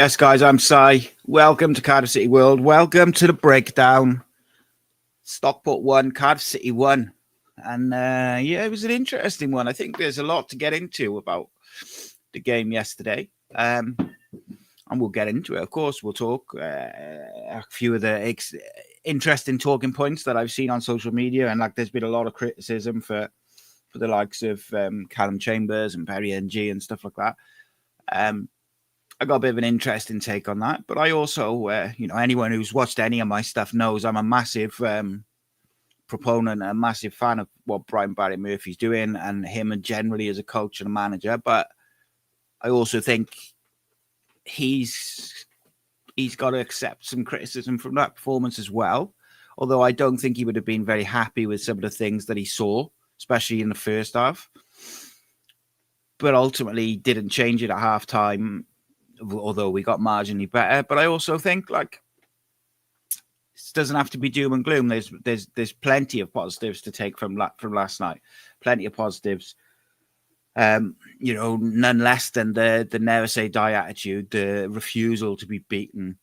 Yes, guys, I'm Si. Welcome to Cardiff City World. Welcome to the breakdown. Stockport 1, Cardiff City 1. And yeah, it was an interesting one. I think there's a lot to get into about the game yesterday. And we'll get into it. Of course, we'll talk a few of the interesting talking points that I've seen on social media. And like, there's been a lot of criticism for the likes of Callum Chambers and Perry NG and stuff like that. I got a bit of an interesting take on that, but I also, anyone who's watched any of my stuff knows I'm a massive proponent, a massive fan of what Brian Barry Murphy's doing and him and generally as a coach and a manager. But I also think he's got to accept some criticism from that performance as well. Although I don't think he would have been very happy with some of the things that he saw, especially in the first half. But ultimately, he didn't change it at halftime, although we got marginally better. But I also think like it doesn't have to be doom and gloom. There's plenty of positives to take from last night. Plenty of positives. None less than the never say die attitude, the refusal to be beaten.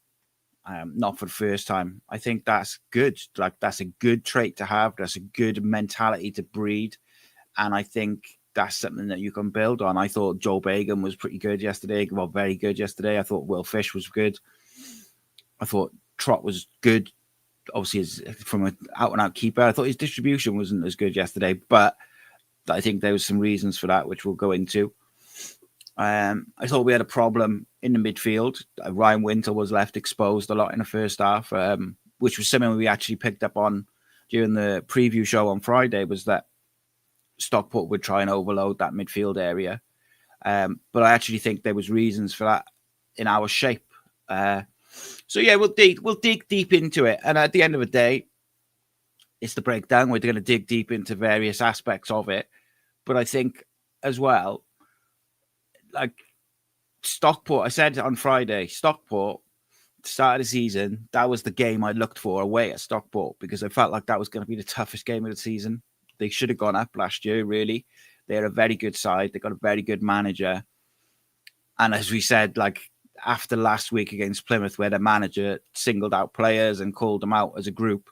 Not for the first time. I think that's good. Like that's a good trait to have. That's a good mentality to breed. And I think that's something that you can build on. I thought Joel Bagan was pretty good yesterday. Well, very good yesterday. I thought Will Fish was good. I thought Trott was good. Obviously, from an out-and-out keeper. I thought his distribution wasn't as good yesterday, but I think there was some reasons for that, which we'll go into. I thought we had a problem in the midfield. Ryan Wintle was left exposed a lot in the first half, which was something we actually picked up on during the preview show on Friday, was that Stockport would try and overload that midfield area. But I actually think there was reasons for that in our shape. So yeah, we'll dig deep into it. And at the end of the day, it's the breakdown. We're going to dig deep into various aspects of it. But I think as well, like Stockport, I said on Friday, Stockport, start of the season, that was the game I looked for away at Stockport because I felt like that was going to be the toughest game of the season. They should have gone up last year, really. They're a very good side. They've got a very good manager. And as we said, like after last week against Plymouth, where the manager singled out players and called them out as a group,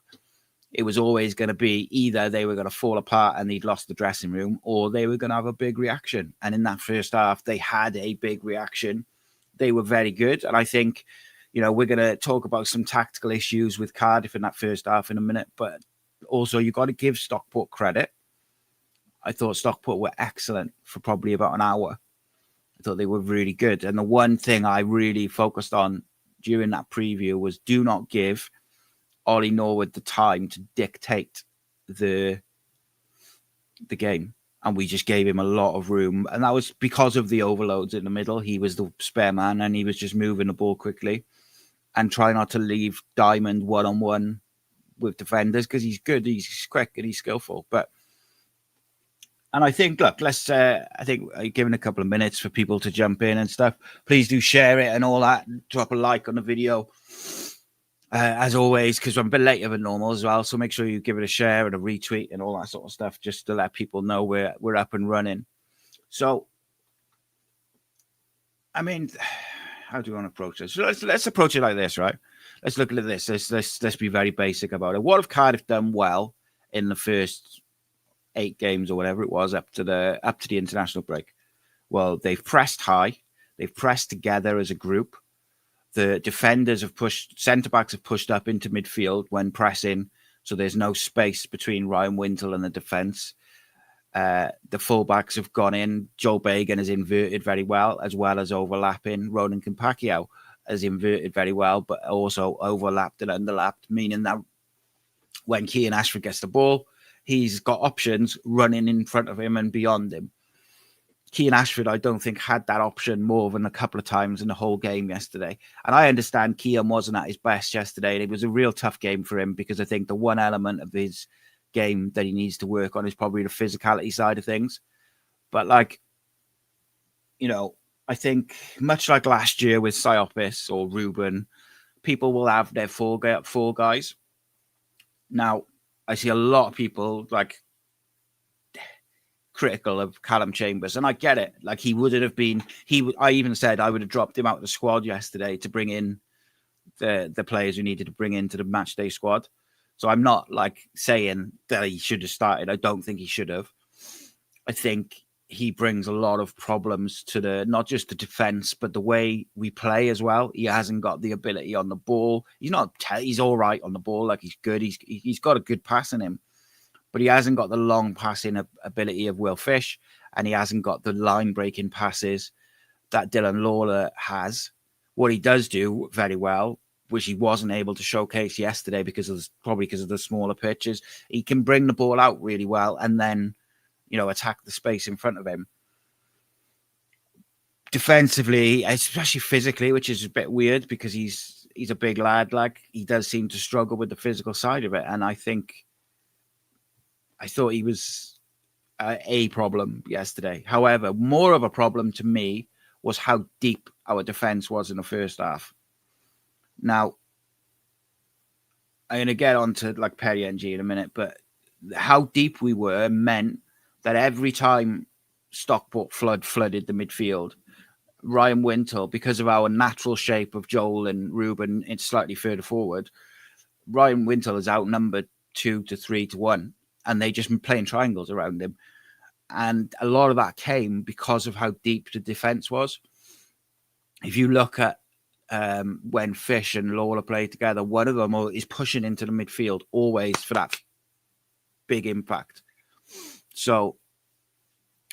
it was always going to be either they were going to fall apart and they'd lost the dressing room or they were going to have a big reaction. And in that first half, they had a big reaction. They were very good. And I think, we're going to talk about some tactical issues with Cardiff in that first half in a minute, but also, you've got to give Stockport credit. I thought Stockport were excellent for probably about an hour. I thought they were really good. And the one thing I really focused on during that preview was do not give Ollie Norwood the time to dictate the game. And we just gave him a lot of room. And that was because of the overloads in the middle. He was the spare man and he was just moving the ball quickly and try not to leave Diamond one-on-one with defenders because he's good, he's quick and he's skillful. And I think, look, I think given a couple of minutes for people to jump in and stuff, please do share it and all that. Drop a like on the video, as always, because I'm a bit later than normal as well. So make sure you give it a share and a retweet and all that sort of stuff, just to let people know we're up and running. So, I mean, how do you want to approach this? So let's approach it like this, right? Let's look at this. Let's be very basic about it. What have Cardiff done well in the first 8 games or whatever it was up to the international break? Well, they've pressed high. They've pressed together as a group. The defenders have pushed, centre-backs have pushed up into midfield when pressing, so there's no space between Ryan Wintle and the defence. The full-backs have gone in. Joe Bagan has inverted very well as overlapping. Ronan Campacchio has inverted very well, but also overlapped and underlapped, meaning that when Kean Ashford gets the ball, he's got options running in front of him and beyond him. Kean Ashford, I don't think, had that option more than a couple of times in the whole game yesterday. And I understand Kean wasn't at his best yesterday, and it was a real tough game for him because I think the one element of his game that he needs to work on is probably the physicality side of things. But I think much like last year with Siopis or Ruben, people will have their four guys. Now, I see a lot of people critical of Callum Chambers, and I get it. Like he wouldn't have been. I even said I would have dropped him out of the squad yesterday to bring in the players who needed to bring into the match day squad. So I'm not like saying that he should have started. I don't think he should have. I think he brings a lot of problems to not just the defense, but the way we play as well. He hasn't got the ability on the ball. He's all right on the ball. Like he's good. He's got a good pass in him, but he hasn't got the long passing ability of Will Fish, and he hasn't got the line breaking passes that Dylan Lawler has. What he does do very well, which he wasn't able to showcase yesterday probably because of the smaller pitches, he can bring the ball out really well and then, attack the space in front of him. Defensively, especially physically, which is a bit weird because he's a big lad. Like he does seem to struggle with the physical side of it, and I thought he was a problem yesterday. However, more of a problem to me was how deep our defense was in the first half. Now, I'm going to get on to like Perry NG in a minute, but how deep we were meant that every time Stockport flooded the midfield, Ryan Wintle, because of our natural shape of Joel and Ruben, it's slightly further forward, Ryan Wintle is outnumbered 2 to 3 to 1, and they just been playing triangles around him. And a lot of that came because of how deep the defense was. If you look at when Fish and Lawler play together, one of them is pushing into the midfield always for that big impact. So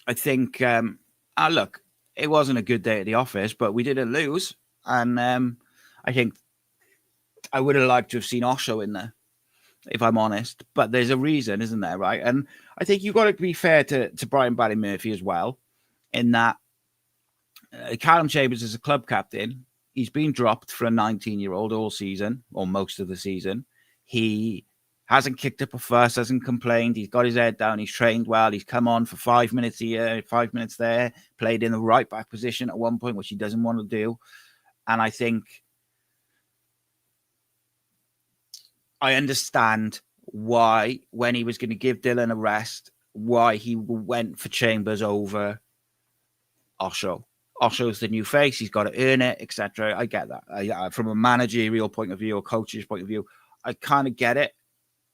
I think, look, it wasn't a good day at the office, but we didn't lose. And I think I would have liked to have seen Osho in there, if I'm honest. But there's a reason, isn't there, right? And I think you've got to be fair to Brian Barry-Murphy as well, in that Callum Chambers is a club captain. He's been dropped for a 19-year-old all season, or most of the season. He hasn't kicked up a fuss, hasn't complained. He's got his head down. He's trained well. He's come on for 5 minutes here, 5 minutes there, played in the right back position at one point, which he doesn't want to do. And I think I understand why, when he was going to give Dylan a rest, why he went for Chambers over Osho. Osho's the new face. He's got to earn it, etc. I get that. From a managerial point of view, or coach's point of view, I kind of get it,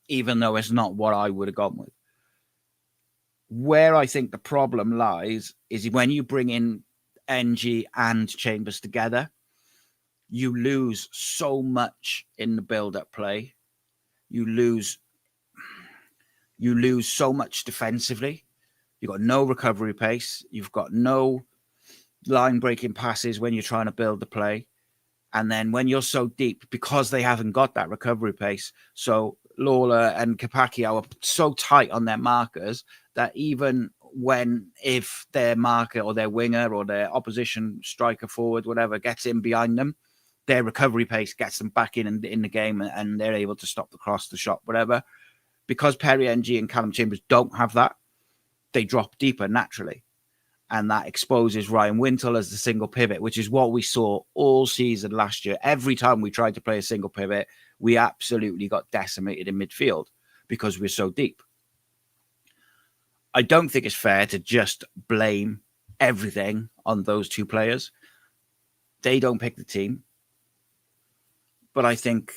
even though it's not what I would have gone with. Where I think the problem lies is when you bring in NG and Chambers together, you lose so much in the build-up play. You lose so much defensively. You've got no recovery pace. You've got no line-breaking passes when you're trying to build the play. And then when you're so deep, because they haven't got that recovery pace, so Lawler and Kapaki are so tight on their markers that even if their marker or their winger or their opposition striker forward, whatever, gets in behind them, their recovery pace gets them back in the game, and they're able to stop the cross, the shot, whatever. Because Perry NG and Callum Chambers don't have that, they drop deeper naturally. And that exposes Ryan Wintle as the single pivot, which is what we saw all season last year. Every time we tried to play a single pivot, we absolutely got decimated in midfield because we're so deep. I don't think it's fair to just blame everything on those two players. They don't pick the team. But I think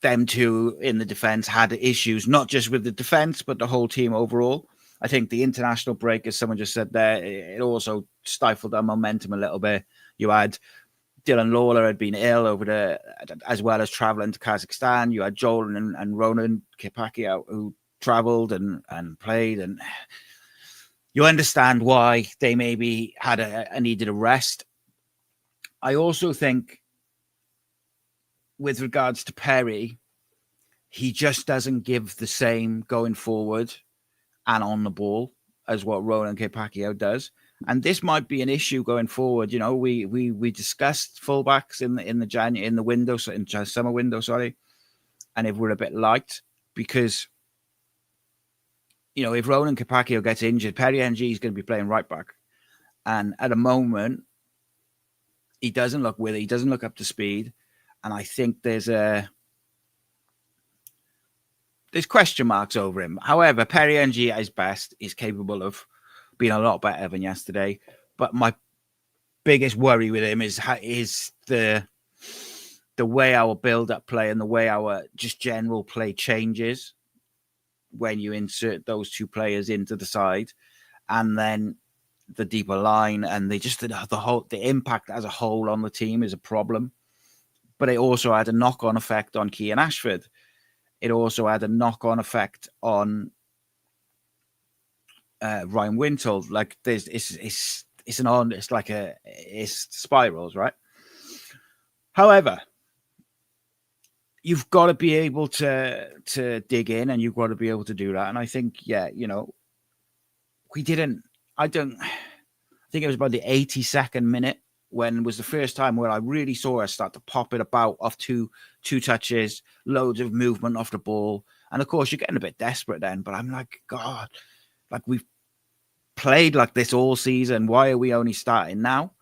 them two in the defence had issues, not just with the defence, but the whole team overall. I think the international break, as someone just said there, it also stifled our momentum a little bit. You had Dylan Lawler had been ill as well as traveling to Kazakhstan. You had Joel and Ronan Kipaki out who traveled and played. And you understand why they maybe needed a rest. I also think with regards to Perry, he just doesn't give the same going forward and on the ball as what Roland Kipakio does. And this might be an issue going forward. You know, we discussed fullbacks in the summer window, and if we're a bit light, because if Roland Kipakio gets injured, Perry NG is going to be playing right back, and at the moment he doesn't look with it. He doesn't look up to speed, and I think there's question marks over him. However, Perry NG at his best is capable of been a lot better than yesterday. But my biggest worry with him is the way our build-up play and the way our just general play changes when you insert those two players into the side, and then the deeper line, and they just the impact as a whole on the team is a problem. But it also had a knock-on effect on Key and Ashford. It also had a knock-on effect on Ryan Wintle. Like it's spirals, right? However, you've got to be able to dig in, and you've got to be able to do that. And I think, we didn't. I think it was about the 82nd minute when was the first time where I really saw us start to pop it about off two touches, loads of movement off the ball. And of course, you're getting a bit desperate then. But I'm like, God, like we've played like this all season. Why are we only starting now?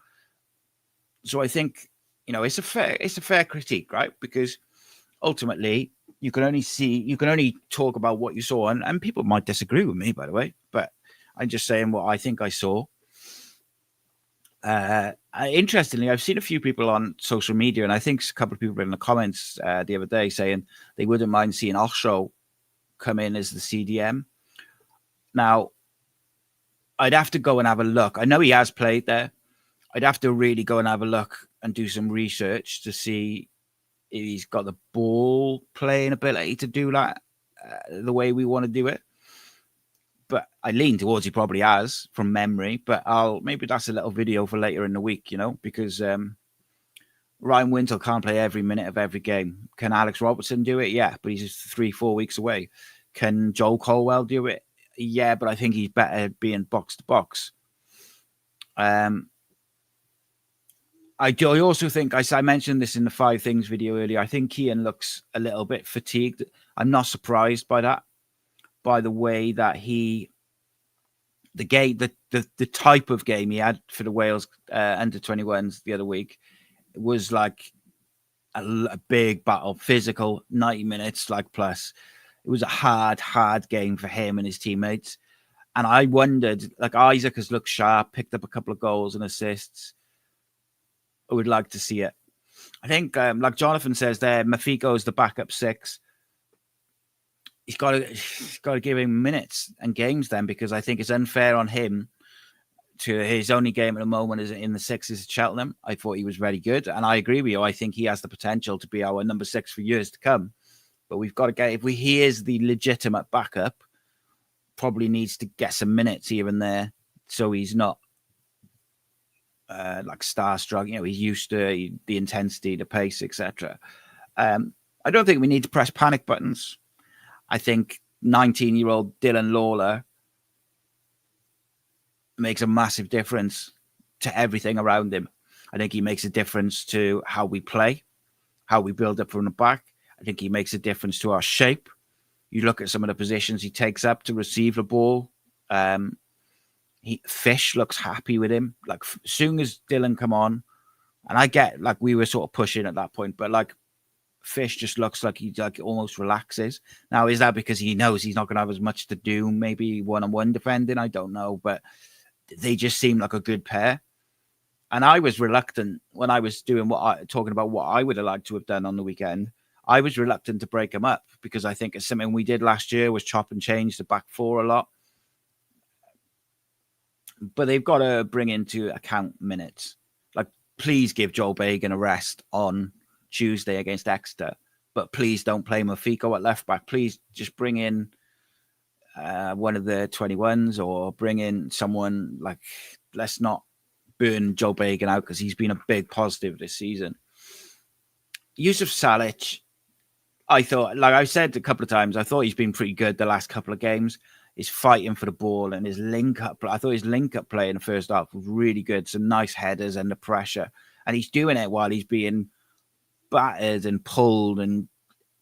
So I think, it's a fair critique, right? Because ultimately, you can only talk about what you saw, and people might disagree with me, by the way, but I'm just saying what I think I saw. Interestingly, I've seen a few people on social media, and I think a couple of people in the comments the other day saying they wouldn't mind seeing Osho come in as the CDM. Now, I'd have to go and have a look. I know he has played there. I'd have to really go and have a look and do some research to see if he's got the ball playing ability to do that the way we want to do it. But I lean towards he probably has from memory. But maybe that's a little video for later in the week, because Ryan Wintle can't play every minute of every game. Can Alex Robertson do it? Yeah, but he's 3-4 weeks away. Can Joel Colwell do it? Yeah, but I think he's better being box to box. I also think, I mentioned this in the 5 Things video earlier, I think Keane looks a little bit fatigued. I'm not surprised by that, by the way that the type of game he had for the Wales under 21s the other week was like a big battle, physical, 90 minutes, like plus. It was a hard game for him and his teammates. And I wondered, like Isaac has looked sharp, picked up a couple of goals and assists. I would like to see it. I think, like Jonathan says there, Mafiko is the backup 6. He's got to give him minutes and games then, because I think it's unfair on him to his only game at the moment is in the 6s at Cheltenham. I thought he was very good, and I agree with you. I think he has the potential to be our number 6 for years to come. But we've got to he is the legitimate backup, probably needs to get some minutes here and there, so he's not like starstruck. He's used to the intensity, the pace, etc. I don't think we need to press panic buttons. I think 19-year-old Dylan Lawler makes a massive difference to everything around him. I think he makes a difference to how we play, how we build up from the back. I think he makes a difference to our shape. You look at some of the positions he takes up to receive the ball. Fish looks happy with him. Like, as soon as Dylan come on, and I get, like, we were sort of pushing at that point, but like Fish just looks like he almost relaxes. Now, is that because he knows he's not going to have as much to do? Maybe one-on-one defending, I don't know, but they just seem like a good pair. And I was reluctant when I was talking about what I would have liked to have done on the weekend. I was reluctant to break them up because I think it's something we did last year was chop and change the back 4 a lot. But they've got to bring into account minutes. Like, please give Joel Bagan a rest on Tuesday against Exeter, but please don't play Mafiko at left back. Please just bring in one of the 21s or bring in someone. Like, let's not burn Joel Bagan out because he's been a big positive this season. Yusuf Salech, I thought, like I said a couple of times, I thought he's been pretty good the last couple of games. He's fighting for the ball and his link-up. I thought his link-up play in the first half was really good. Some nice headers and the pressure. And he's doing it while he's being battered and pulled and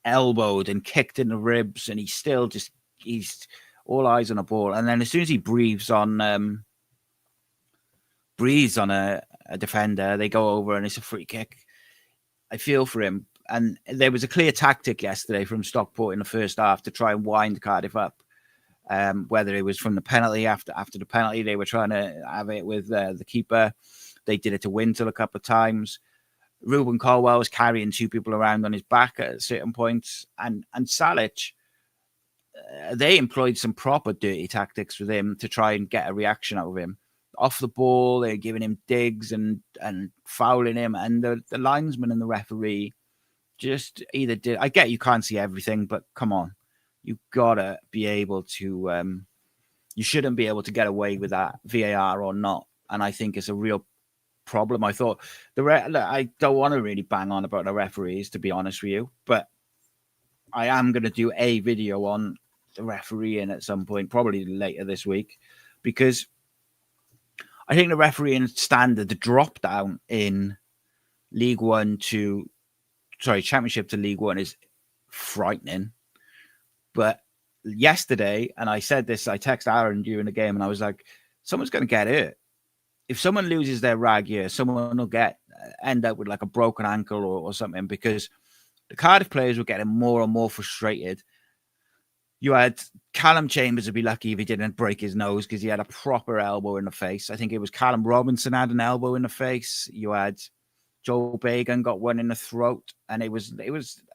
elbowed and kicked in the ribs. And he's all eyes on the ball. And then as soon as he breathes on a defender, they go over and it's a free kick. I feel for him. And there was a clear tactic yesterday from Stockport in the first half to try and wind Cardiff up. Whether it was from the penalty, after the penalty, they were trying to have it with the keeper. They did it to Wintle a couple of times. Ruben Colwell was carrying two people around on his back at certain points. And Salech, they employed some proper dirty tactics with him to try and get a reaction out of him. Off the ball, they're giving him digs and fouling him. And the linesman and the referee just either did. I get you can't see everything, but come on. You've got to be able to, you shouldn't be able to get away with that, VAR or not. And I think it's a real problem. I thought I don't want to really bang on about the referees, to be honest with you, but I am going to do a video on the refereeing at some point, probably later this week, because I think the refereeing standard, the drop down in Championship to League One is frightening. But yesterday, and I said this, I texted Aaron during the game, and I was like, someone's going to get hurt. If someone loses their rag here, someone will end up with like a broken ankle or something, because the Cardiff players were getting more and more frustrated. You had Callum Chambers would be lucky if he didn't break his nose because he had a proper elbow in the face. I think it was Callum Robinson had an elbow in the face. You had Joe Bagan got one in the throat, and it was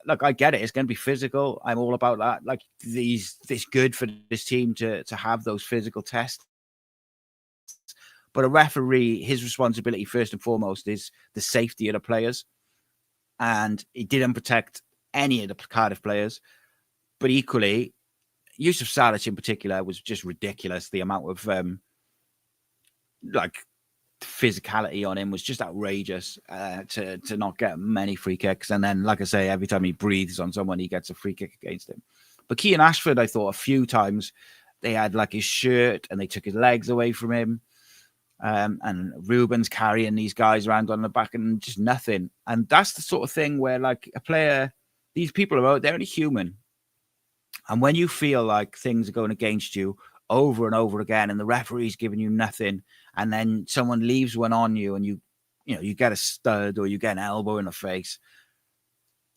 look, I get it. It's going to be physical. I'm all about that. Like this good for this team to have those physical tests. But a referee, his responsibility first and foremost is the safety of the players. And he didn't protect any of the Cardiff players. But equally, Yusuf Salech in particular was just ridiculous. The amount of physicality on him was just outrageous to not get many free kicks. And then, like I say, every time he breathes on someone, he gets a free kick against him. But Keane Ashford, I thought a few times they had like his shirt and they took his legs away from him. And Ruben's carrying these guys around on the back and just nothing. And that's the sort of thing where like a player, these people are out, they're only human. And when you feel like things are going against you over and over again and the referee's giving you nothing, and then someone leaves one on you and you get a stud or you get an elbow in the face,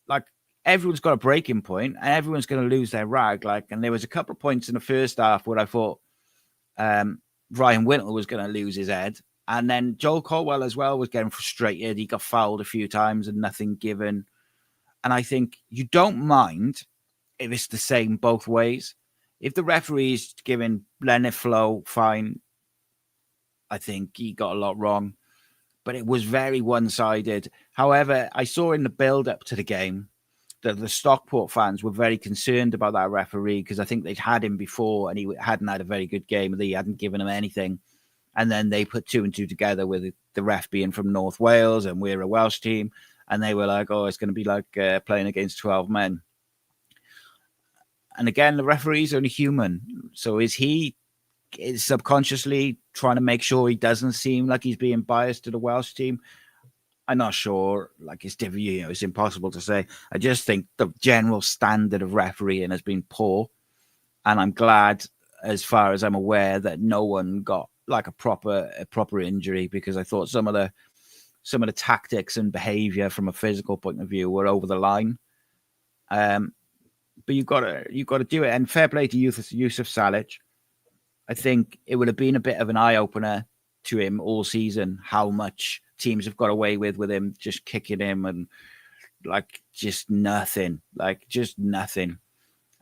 like everyone's got a breaking point and everyone's going to lose their rag. And there was a couple of points in the first half where I thought Ryan Wintle was going to lose his head. And then Joel Colwell as well was getting frustrated. He got fouled a few times and nothing given. And I think you don't mind if it's the same both ways. If the referee's giving Leonard flow, fine. I think he got a lot wrong. But it was very one-sided. However, I saw in the build-up to the game that the Stockport fans were very concerned about that referee because I think they'd had him before and he hadn't had a very good game. He hadn't given him anything. And then they put two and two together with the ref being from North Wales and we're a Welsh team. And they were like, oh, it's going to be like playing against 12 men. And again, the referee's only human. So is he subconsciously trying to make sure he doesn't seem like he's being biased to the Welsh team? I'm not sure. Like it's different, it's impossible to say. I just think the general standard of refereeing has been poor, and I'm glad, as far as I'm aware, that no one got like a proper injury, because I thought some of the tactics and behaviour from a physical point of view were over the line. But you've got to do it, and fair play to Yusuf Salech. I think it would have been a bit of an eye opener to him all season how much teams have got away with him just kicking him and just nothing.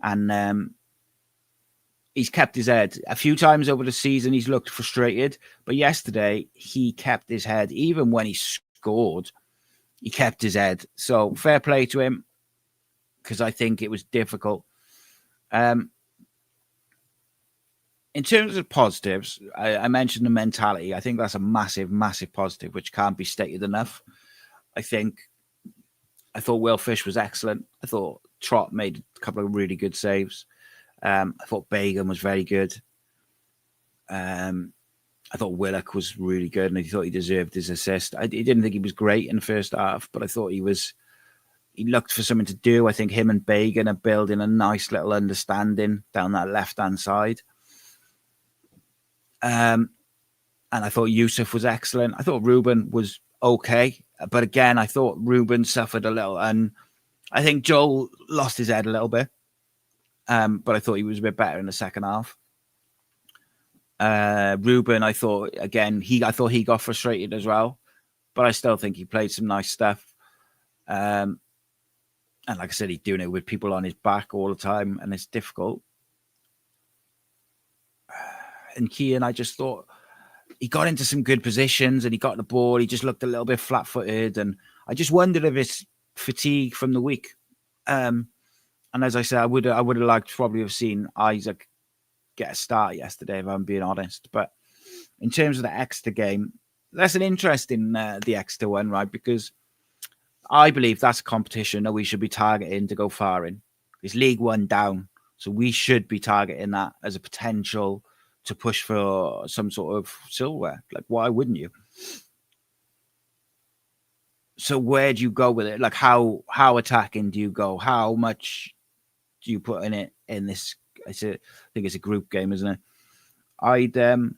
And he's kept his head. A few times over the season he's looked frustrated, but yesterday he kept his head. Even when he scored, he kept his head. So fair play to him, because I think it was difficult. In terms of positives, I mentioned the mentality. I think that's a massive, massive positive, which can't be stated enough. I thought Will Fish was excellent. I thought Trott made a couple of really good saves. I thought Bagan was very good. I thought Willock was really good, and I thought he deserved his assist. I didn't think he was great in the first half, but I thought he looked for something to do. I think him and Bagan are building a nice little understanding down that left-hand side. And I thought Yusuf was excellent. I thought Ruben was okay. But again, I thought Ruben suffered a little. And I think Joel lost his head a little bit. But I thought he was a bit better in the second half. Ruben, I thought he got frustrated as well, but I still think he played some nice stuff. And like I said, he's doing it with people on his back all the time, and it's difficult. And Keane, I just thought he got into some good positions and he got the ball. He just looked a little bit flat-footed, and I just wondered if it's fatigue from the week. And as I said, I would have liked to probably have seen Isaac get a start yesterday, if I'm being honest. But in terms of the Exeter game, that's an interesting the Exeter one, right? Because I believe that's a competition that we should be targeting to go far in. It's League One down, so we should be targeting that as a potential to push for some sort of silverware. Like, why wouldn't you? So where do you go with it? Like, how attacking do you go? How much do you put in it in this? I think it's a group game, isn't it?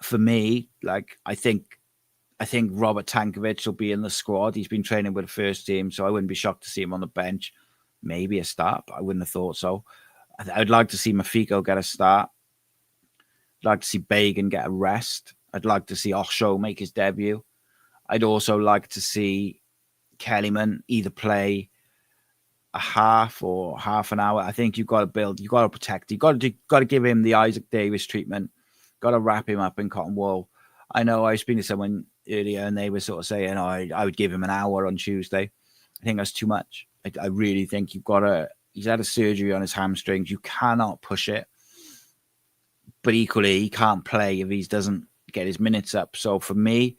For me, like, I think Robert Tankovic will be in the squad. He's been training with the first team, so I wouldn't be shocked to see him on the bench. Maybe a start, but I wouldn't have thought so. I'd like to see Mafiko get a start. I'd like to see Bagan get a rest. I'd like to see Osho make his debut. I'd also like to see Kellyman either play a half or half an hour. I think you've got to build, you've got to protect, you've got to give him the Isaac Davis treatment. Got to wrap him up in cotton wool. I know I was speaking to someone earlier and they were sort of saying, I would give him an hour on Tuesday. I think that's too much. I really think he's had a surgery on his hamstrings. You cannot push it. But equally, he can't play if he doesn't get his minutes up. So for me,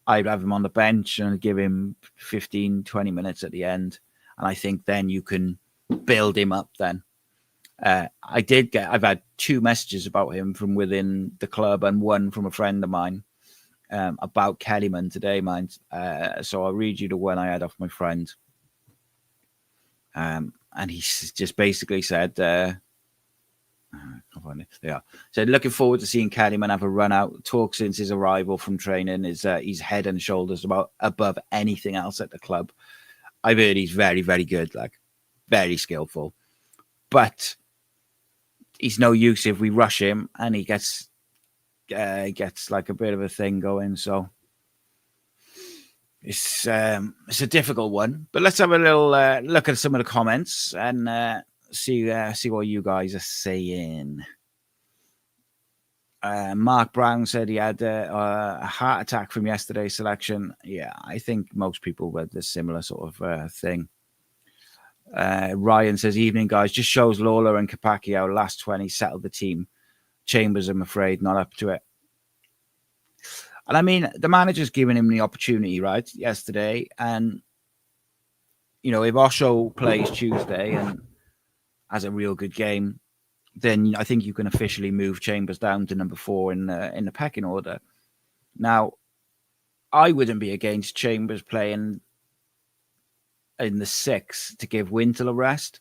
I'd have him on the bench and give him 15, 20 minutes at the end. And I think then you can build him up then. I've had 2 messages about him from within the club and one from a friend of mine about Kellyman today, mind. So I'll read you the one I had off my friend. And he just basically said, said, looking forward to seeing Kellyman have a run out. Talk since his arrival from training is he's head and shoulders above anything else at the club. I've heard he's very, very good, like very skillful. But he's no use if we rush him and he gets like a bit of a thing going. So it's a difficult one. But let's have a little look at some of the comments and see what you guys are saying. Mark Brown said he had a heart attack from yesterday's selection. Yeah, I think most people had the similar sort of thing. Ryan says, evening, guys. Just shows Lawler and Capaccio last 20 settled the team. Chambers, I'm afraid, not up to it. And I mean, the manager's given him the opportunity, right, yesterday. And, you know, if Osho plays Tuesday and has a real good game, then I think you can officially move Chambers down to number 4 in the pecking order. Now, I wouldn't be against Chambers playing in the 6 to give Wintle a rest.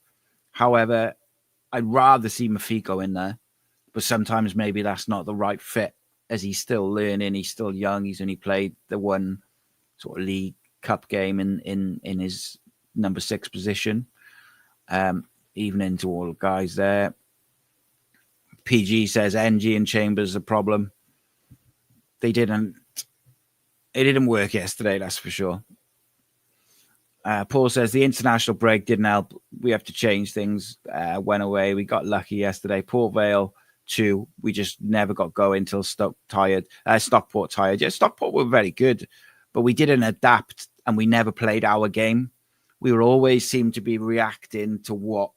However, I'd rather see Mafiko in there, but sometimes maybe that's not the right fit as he's still learning. He's still young. He's only played the one sort of League Cup game in his number 6 position. Evening to all the guys there. PG says NG and Chambers a problem. It didn't work yesterday, that's for sure. Paul says the international break didn't help. We have to change things. Went away. We got lucky yesterday. Port Vale 2. We just never got going until Stockport tired. Yeah, Stockport were very good, but we didn't adapt and we never played our game. We were always seemed to be reacting to what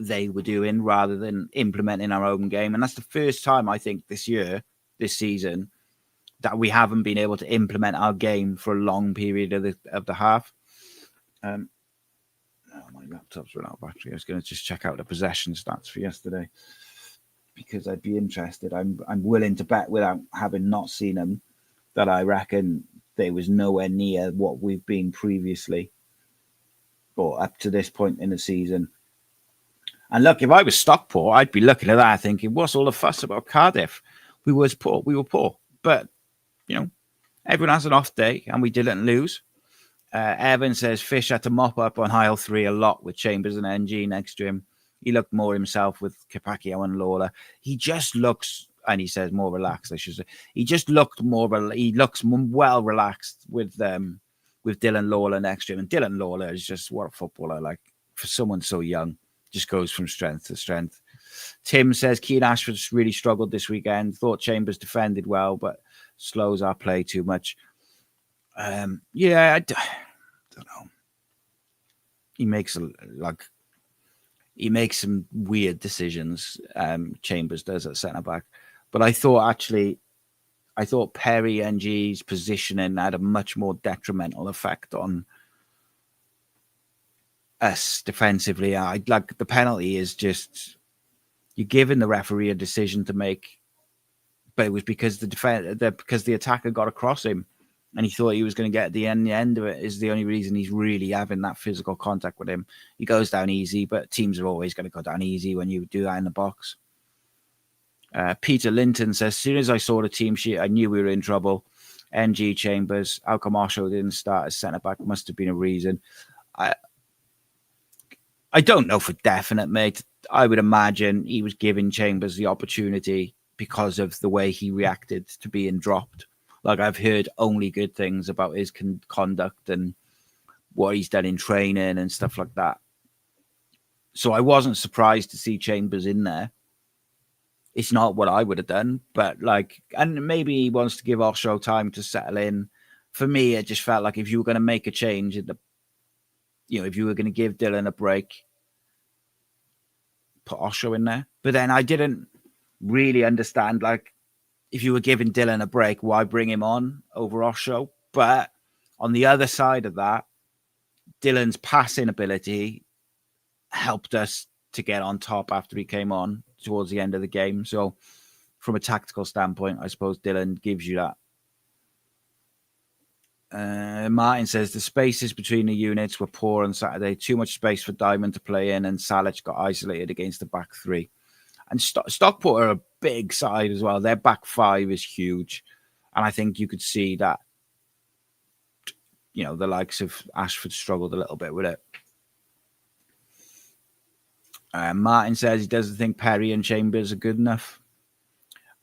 they were doing rather than implementing our own game. And that's the first time I think this season, that we haven't been able to implement our game for a long period of the half. My laptop's run out of battery. I was going to just check out the possession stats for yesterday because I'd be interested. I'm willing to bet without having not seen them that I reckon they was nowhere near what we've been previously or up to this point in the season. And look, if I was Stockport, I'd be looking at that thinking, what's all the fuss about Cardiff? We were poor. But, you know, everyone has an off day and we didn't lose. Evan says Fish had to mop up on aisle 3 a lot with Chambers and NG next to him. He looked more himself with Capaccio and Lawler. He just looks and he says more relaxed. I should say he just looked more. He looks well relaxed with Dylan Lawler next to him, and Dylan Lawler is just what a footballer. Like for someone so young, just goes from strength to strength. Tim says Keane Ashford really struggled this weekend. Thought Chambers defended well, but slows our play too much. Yeah, I don't know. He makes some weird decisions. Chambers does at centre back, but I thought Perry NG's positioning had a much more detrimental effect on us defensively. The penalty is just you're giving the referee a decision to make, but it was because because the attacker got across him, and he thought he was going to get the end of it. Is the only reason he's really having that physical contact with him. He goes down easy, but teams are always going to go down easy when you do that in the box. Peter Linton says, as soon as I saw the team sheet, I knew we were in trouble. NG Chambers, how come Osho didn't start as centre back? Must have been a reason. I don't know for definite, mate. I would imagine he was giving Chambers the opportunity because of the way he reacted to being dropped. Like, I've heard only good things about his conduct and what he's done in training and stuff like that. So I wasn't surprised to see Chambers in there. It's not what I would have done, but and maybe he wants to give Osho time to settle in. For me, it just felt like if you were going to make a change if you were going to give Dylan a break, put Osho in there. But then I didn't really understand, if you were giving Dylan a break, why bring him on over Osho? But on the other side of that, Dylan's passing ability helped us to get on top after he came on towards the end of the game. So from a tactical standpoint, I suppose Dylan gives you that. Martin says the spaces between the units were poor on Saturday. Too much space for Diamond to play in, and Salech got isolated against the back three. And Stockport are a big side as well. Their back five is huge. And I think you could see that, the likes of Ashford struggled a little bit with it. Martin says he doesn't think Perry and Chambers are good enough.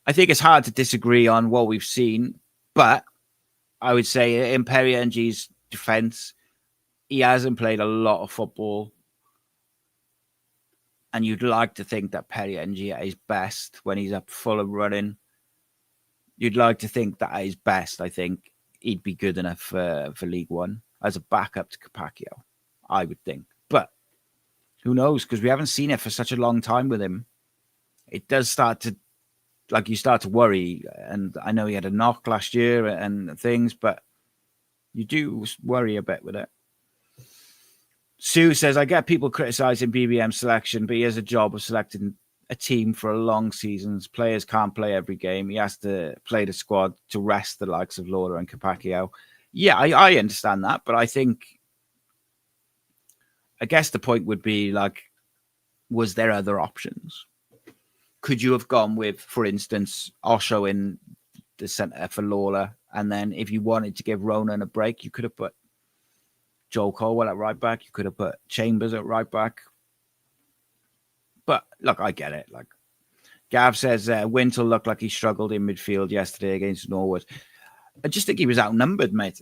I think it's hard to disagree on what we've seen, but I would say in Perry NG's defense, he hasn't played a lot of football. And you'd like to think that Perry NG at his best, when he's up full of running, you'd like to think that at his best, I think he'd be good enough for League One as a backup to Capaccio, I would think. But who knows? Because we haven't seen it for such a long time with him. It does start to, you start to worry. And I know he had a knock last year and things, but you do worry a bit with it. Sue says, I get people criticizing BBM's selection, but he has a job of selecting a team for a long seasons. Players can't play every game. He has to play the squad to rest the likes of Lawler and Capaccio. Yeah, I understand that, but I guess the point would be, was there other options? Could you have gone with, for instance, Osho in the centre for Lawler, and then if you wanted to give Ronan a break, you could have put Joel Colwell at right back. You could have put Chambers at right back. But look, I get it. Gav says, Wintle looked like he struggled in midfield yesterday against Norwood. I just think he was outnumbered, mate.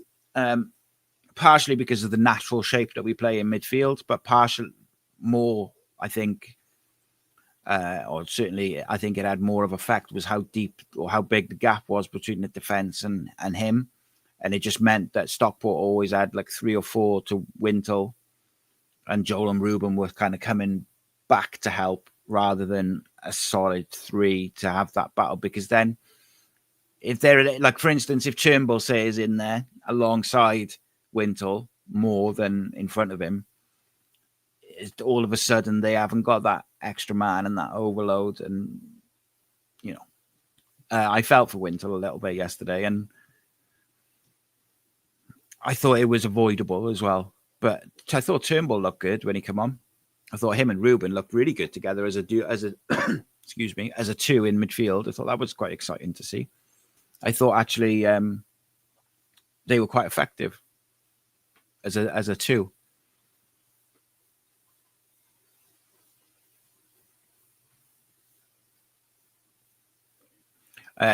Partially because of the natural shape that we play in midfield, but partially more, I think, or certainly I think it had more of effect was how deep or how big the gap was between the defence and him. And it just meant that Stockport always had 3 or 4 to Wintle, and Joel and Ruben were kind of coming back to help rather than a solid 3 to have that battle. Because then if they're for instance, if Turnbull, say, is in there alongside Wintle more than in front of him, all of a sudden they haven't got that extra man and that overload. And, I felt for Wintle a little bit yesterday, and I thought it was avoidable as well. But I thought Turnbull looked good when he came on. I thought him and Ruben looked really good together as a excuse me, as a 2 in midfield. I thought that was quite exciting to see. I thought actually they were quite effective as a 2.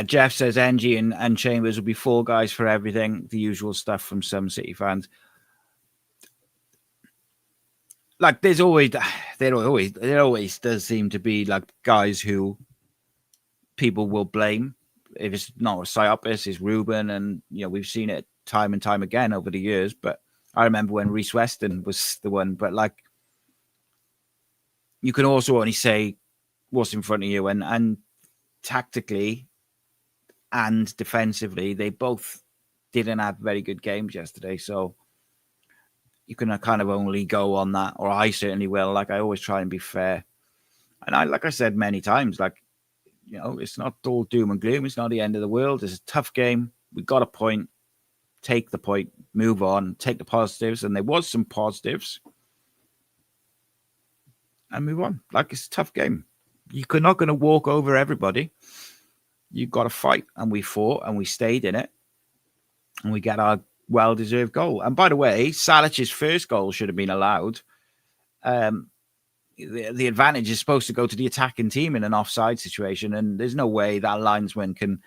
Jeff says NG and Chambers will be fall guys for everything. The usual stuff from some City fans. Like there always does seem to be like guys who people will blame. If it's not Siopis, it's Ruben, and we've seen it time and time again over the years. But I remember when Reece Weston was the one. But like, you can also only say what's in front of you, and tactically and defensively, they both didn't have very good games yesterday. So you can kind of only go on that, or I certainly will. Like, I always try and be fair. And like I said many times, like, it's not all doom and gloom. It's not the end of the world. It's a tough game. We got a point. Take the point. Move on. Take the positives. And there was some positives. And move on. Like, it's a tough game. You're not going to walk over everybody. You've got to fight. And we fought and we stayed in it. And we get our well-deserved goal. And by the way, Salech's first goal should have been allowed. The advantage is supposed to go to the attacking team in an offside situation, and there's no way that linesman can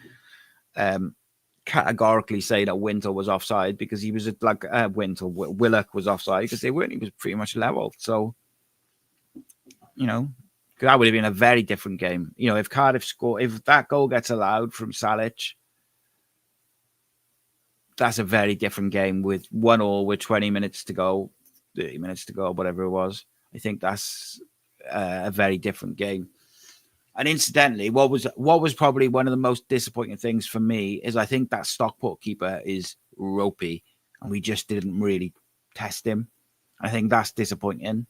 categorically say that Wintle was offside, because he was Willock was offside, because they weren't. He was pretty much level. So, that would have been a very different game. If Cardiff score, if that goal gets allowed from Salech, that's a very different game with 1-1 with 20 minutes to go, 30 minutes to go, whatever it was. I think that's a very different game. And incidentally, what was probably one of the most disappointing things for me is I think that Stockport keeper is ropey, and we just didn't really test him. I think that's disappointing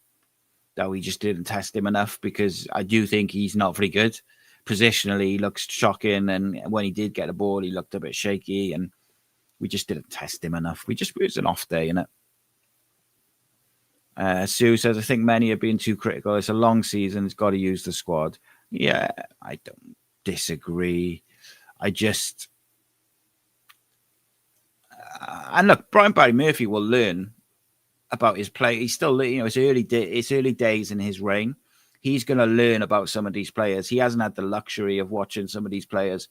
that we just didn't test him enough, because I do think he's not very good. Positionally, he looks shocking, and when he did get a ball, he looked a bit shaky, and we just didn't test him enough. It was an off day, innit? Sue says, I think many are being too critical. It's a long season. It's got to use the squad. Yeah, I don't disagree. I just... and look, Brian Barry Murphy will learn about his play. He's still, it's early days in his reign. He's going to learn about some of these players. He hasn't had the luxury of watching some of these players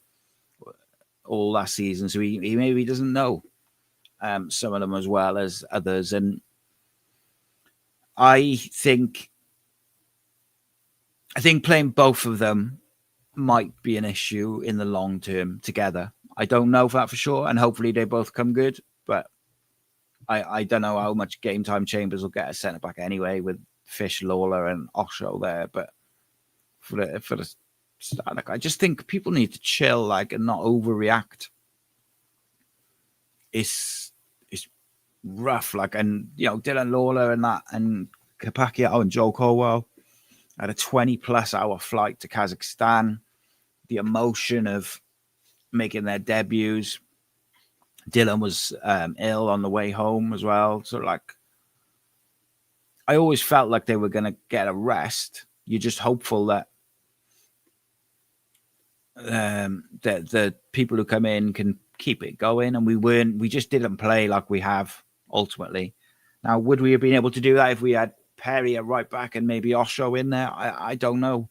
all last season, so he maybe doesn't know some of them as well as others. And I think playing both of them might be an issue in the long term together. I don't know that for sure, and hopefully they both come good, but I don't know how much game time Chambers will get as centre back anyway, with Fish, Lawler, and Osho there. But for the start, like, I just think people need to chill, like, and not overreact. It's rough, like, and Dylan Lawler and Kapakiao and Joe Colwell had a 20+ hour flight to Kazakhstan. The emotion of making their debuts. Dylan was ill on the way home as well. So, like, I always felt like they were going to get a rest. You're just hopeful that the people who come in can keep it going. And we just didn't play like we have ultimately. Now, would we have been able to do that if we had Perry at right back and maybe Osho in there? I don't know,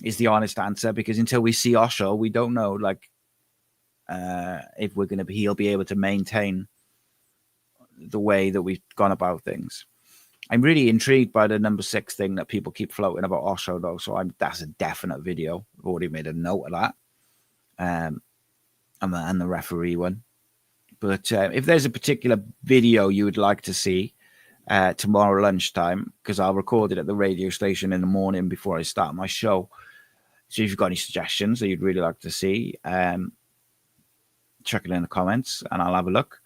is the honest answer, because until we see Osho, we don't know, like, if he'll be able to maintain the way that we've gone about things. I'm really intrigued by the number 6 thing that people keep floating about Osho, though. So that's a definite video. I've already made a note of that. And the referee one. But if there's a particular video you would like to see tomorrow lunchtime, because I'll record it at the radio station in the morning before I start my show. So if you've got any suggestions that you'd really like to see, check it in the comments and I'll have a look.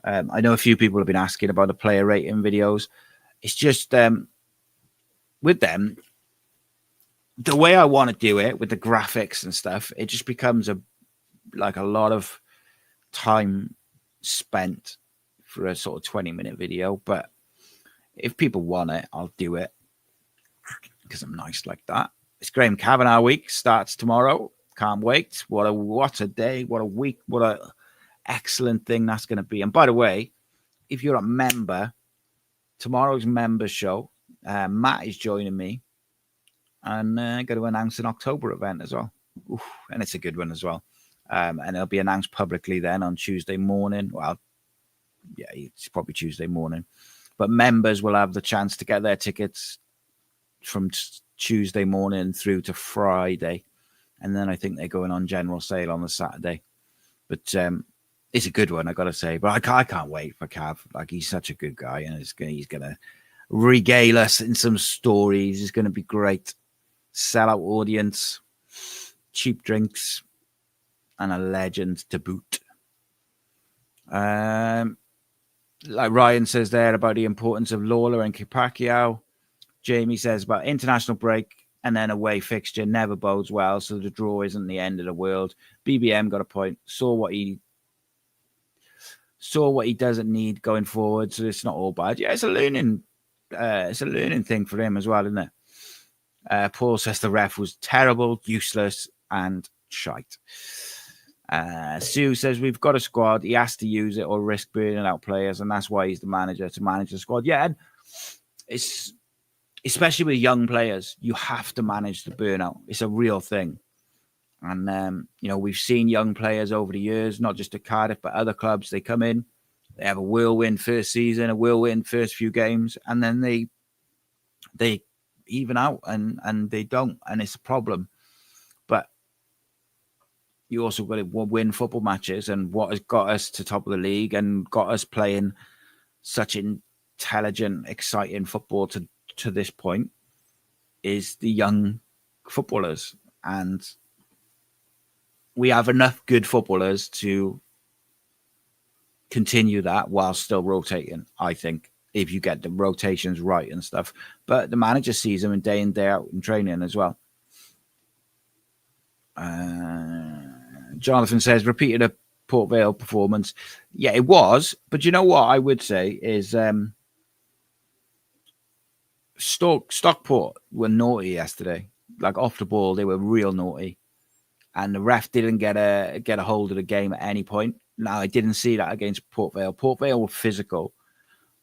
I know a few people have been asking about the player rating videos. It's just with them, the way I want to do it with the graphics and stuff, it just becomes a lot of time spent for a sort of 20-minute video. But if people want it, I'll do it because I'm nice like that. It's Graham Kavanagh week, starts tomorrow. Can't wait. What a day, what a week, what a excellent thing that's going to be. And by the way, if you're a member, tomorrow's member show, Matt is joining me, and going to announce an October event as well. Oof, and it's a good one as well. and it'll be announced publicly then on Tuesday morning. Well, yeah, it's probably Tuesday morning. But members will have the chance to get their tickets from Tuesday morning through to Friday. And then I think they're going on general sale on the Saturday. But it's a good one, I got to say. But I can't wait for Cav. Like, he's such a good guy, and he's going to regale us in some stories. It's going to be great. Sell-out audience, cheap drinks, and a legend to boot. Like Ryan says there about the importance of Lawler and Pacquiao. Jamie says about international break and then away fixture never bodes well, so the draw isn't the end of the world. BBM got a point. Saw what he doesn't need going forward, so it's not all bad. Yeah, it's a learning thing for him as well, isn't it? Paul says the ref was terrible, useless, and shite. Sue says we've got a squad. He has to use it or risk burning out players, and that's why he's the manager, to manage the squad. Yeah, and it's especially with young players, you have to manage the burnout. It's a real thing. And, we've seen young players over the years, not just at Cardiff, but other clubs. They come in, they have a whirlwind first season, a whirlwind first few games, and then they even out and they don't. And it's a problem. But you also got to win football matches. And what has got us to top of the league and got us playing such intelligent, exciting football to this point is the young footballers. And we have enough good footballers to continue that while still rotating, I think, if you get the rotations right and stuff. But the manager sees them day in, day out in training as well. Jonathan says, repeated a Port Vale performance. Yeah, it was. But you know what I would say is Stockport were naughty yesterday. Like, off the ball, they were real naughty. And the ref didn't get a hold of the game at any point. Now, I didn't see that against Port Vale. Port Vale were physical,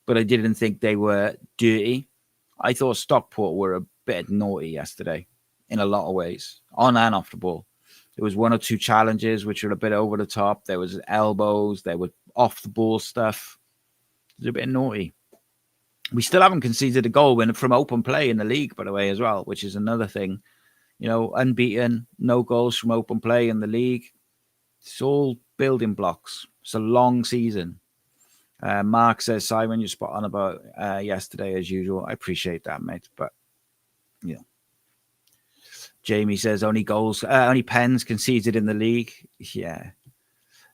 but I didn't think they were dirty. I thought Stockport were a bit naughty yesterday in a lot of ways, on and off the ball. There was one or two challenges which were a bit over the top. There was elbows. There was off-the-ball stuff. It was a bit naughty. We still haven't conceded a goal from open play in the league, by the way, as well, which is another thing. Unbeaten, no goals from open play in the league. It's all building blocks. It's a long season. Mark says, Simon, you're spot on about yesterday as usual. I appreciate that, mate. But, Jamie says only pens conceded in the league. Yeah.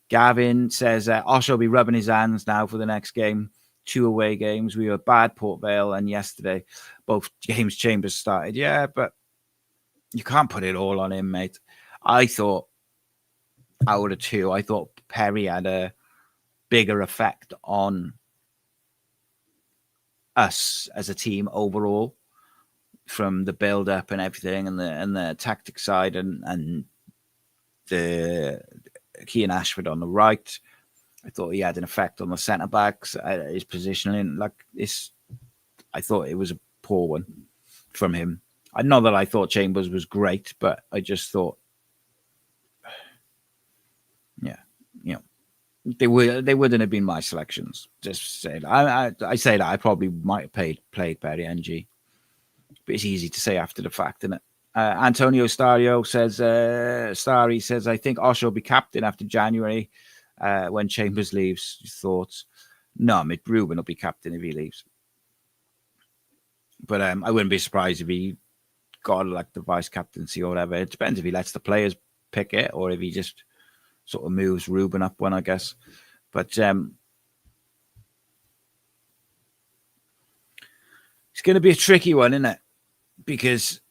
Gavin says Osho will be rubbing his hands now for the next game. 2 away games. We were bad Port Vale, and yesterday both games Chambers started. Yeah, but you can't put it all on him, mate. I thought out of two, I thought Perry had a bigger effect on us as a team overall, from the build-up and everything, and the tactic side, and the Kean Ashford on the right. I thought he had an effect on the centre backs, his positioning. I thought it was a poor one from him. Not that I thought Chambers was great, but I just thought, they wouldn't have been my selections. Just say that. I say that I probably might have played Perry NG. But it's easy to say after the fact, isn't it? Antonio Stario says, I think Osho will be captain after January when Chambers leaves. Thoughts? No, Mick Ruben will be captain if he leaves. But I wouldn't be surprised if he got like the vice captaincy or whatever. It depends if he lets the players pick it or if he just sort of moves Ruben up one, I guess. But it's going to be a tricky one, isn't it? Because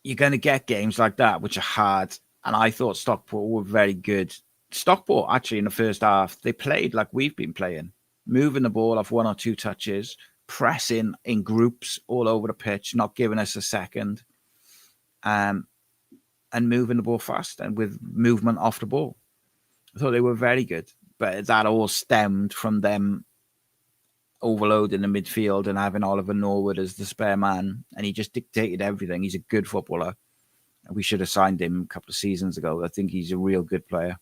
you're going to get games like that, which are hard. And I thought Stockport were very good. Stockport, actually, in the first half, they played like we've been playing, moving the ball off 1 or 2 touches, pressing in groups all over the pitch, not giving us a second, and moving the ball fast and with movement off the ball. I thought they were very good. But that all stemmed from them overloading the midfield and having Oliver Norwood as the spare man, and he just dictated everything. He's a good footballer, We should have signed him a couple of seasons ago. I think he's a real good player.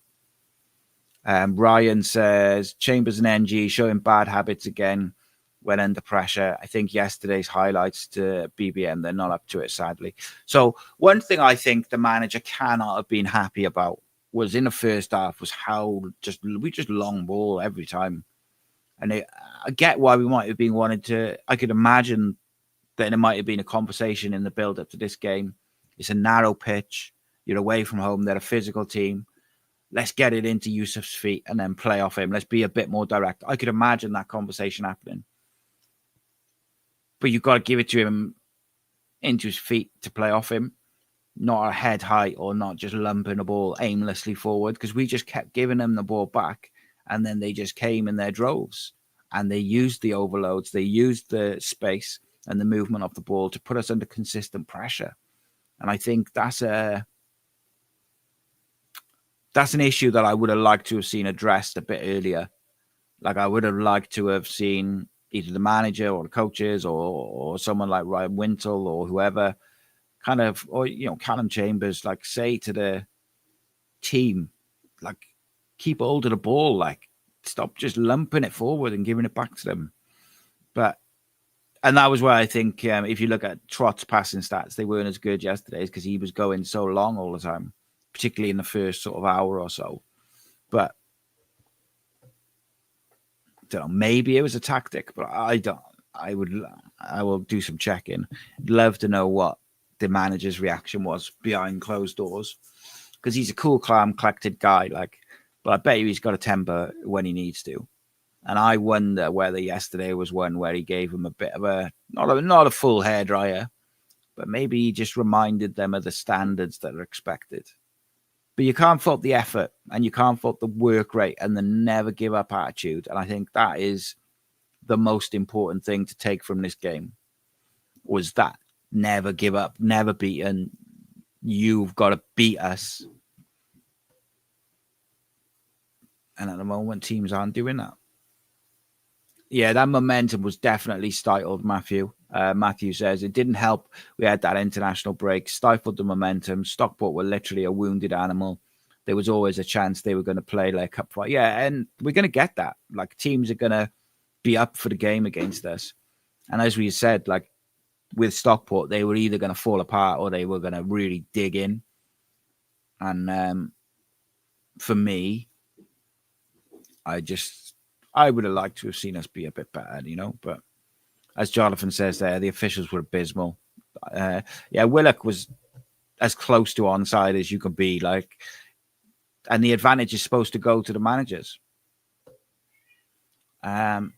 Ryan says, Chambers and NG showing bad habits again when under pressure. I think yesterday's highlights to BBM, they're not up to it, sadly. So one thing I think the manager cannot have been happy about was in the first half was how we just long ball every time. And I get why we might have been wanted to. I could imagine that there might have been a conversation in the build-up to this game. It's a narrow pitch. You're away from home. They're a physical team. Let's get it into Yusuf's feet and then play off him. Let's be a bit more direct. I could imagine that conversation happening. But you've got to give it to him into his feet to play off him, not a head height or not just lumping the ball aimlessly forward, because we just kept giving them the ball back and then they just came in their droves and they used the overloads. They used the space and the movement of the ball to put us under consistent pressure. And I think that's an issue that I would have liked to have seen addressed a bit earlier. Like I would have liked to have seen either the manager or the coaches or someone like Ryan Wintle or whoever kind of, or, Callum Chambers, like say to the team, like keep hold of the ball, like stop just lumping it forward and giving it back to them. And that was where I think if you look at Trott's passing stats, they weren't as good yesterday because he was going so long all the time, particularly in the first sort of hour or so. But I don't know, maybe it was a tactic, but I don't. I will do some checking. I'd love to know what the manager's reaction was behind closed doors, because he's a cool, calm, collected guy. But I bet you he's got a temper when he needs to. And I wonder whether yesterday was one where he gave him a bit of not a full hairdryer, but maybe he just reminded them of the standards that are expected. But you can't fault the effort and you can't fault the work rate and the never give up attitude. And I think that is the most important thing to take from this game, was that never give up, never beaten. You've got to beat us. And at the moment, teams aren't doing that. Yeah, that momentum was definitely stifled, Matthew. Matthew says it didn't help. We had that international break, stifled the momentum. Stockport were literally a wounded animal. There was always a chance they were going to play like cup fight. Yeah, and we're going to get that. Like teams are going to be up for the game against us. And as we said, like with Stockport, they were either going to fall apart or they were going to really dig in. And for me, I would have liked to have seen us be a bit better, but as Jonathan says there, the officials were abysmal. Willock was as close to onside as you could be, and the advantage is supposed to go to the managers. And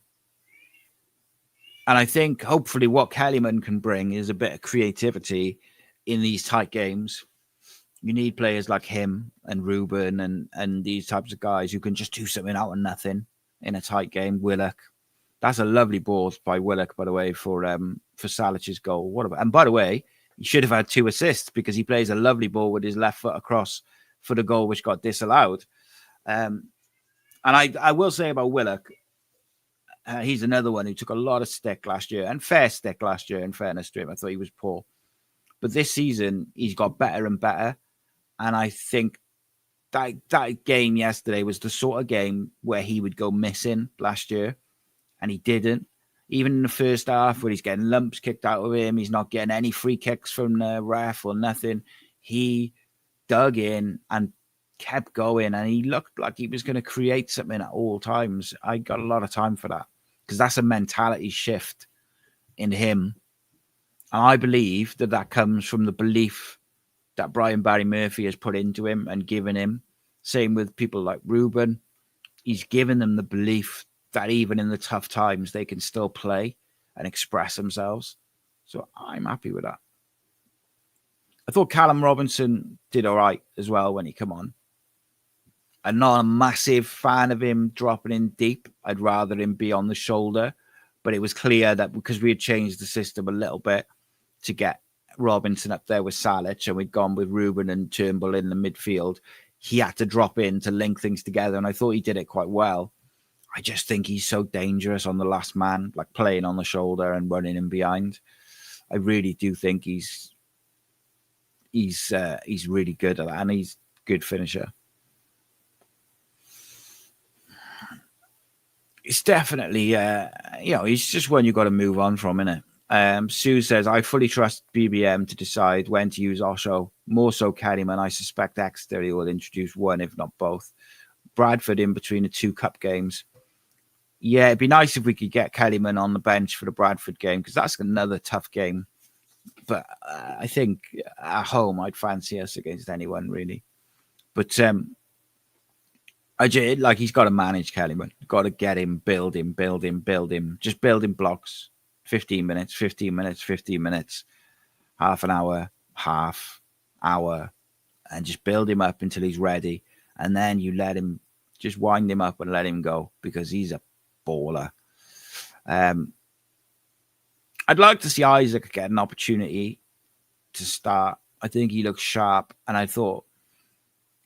I think hopefully what Kellyman can bring is a bit of creativity in these tight games. You need players like him and Ruben and these types of guys who can just do something out of nothing in a tight game. Willock, that's a lovely ball by Willock, by the way, for Salech's goal. And by the way, he should have had 2 assists because he plays a lovely ball with his left foot across for the goal, which got disallowed. And I will say about Willock, he's another one who took a lot of stick last year, and fair stick last year, in fairness to him. I thought he was poor. But this season, he's got better and better. And I think that game yesterday was the sort of game where he would go missing last year, and he didn't. Even in the first half, where he's getting lumps kicked out of him, he's not getting any free kicks from the ref or nothing. He dug in and kept going, and he looked like he was going to create something at all times. I got a lot of time for that, because that's a mentality shift in him. And I believe that comes from the belief that Brian Barry Murphy has put into him and given him. Same with people like Ruben. He's given them the belief that even in the tough times, they can still play and express themselves. So I'm happy with that. I thought Callum Robinson did all right as well when he came on. I'm not a massive fan of him dropping in deep. I'd rather him be on the shoulder. But it was clear that because we had changed the system a little bit to get Robinson up there with Salech, and we'd gone with Ruben and Turnbull in the midfield, he had to drop in to link things together, and I thought he did it quite well. I just think he's so dangerous on the last man, like playing on the shoulder and running in behind. I really do think he's he's really good at that, and he's a good finisher. It's definitely, he's just one you've got to move on from, innit? Sue says, I fully trust BBM to decide when to use Osho. More so Kellyman. I suspect Exeter will introduce one, if not both. Bradford in between the 2 cup games. Yeah, it'd be nice if we could get Kellyman on the bench for the Bradford game, because that's another tough game. But I think at home, I'd fancy us against anyone, really. But he's got to manage Kellyman. Got to get him, build him. Just building blocks. 15 minutes, 15 minutes, 15 minutes, half an hour, half hour, and just build him up until he's ready. And then you let him, just wind him up and let him go, because he's a baller. I'd like to see Isaac get an opportunity to start. I think he looks sharp, and I thought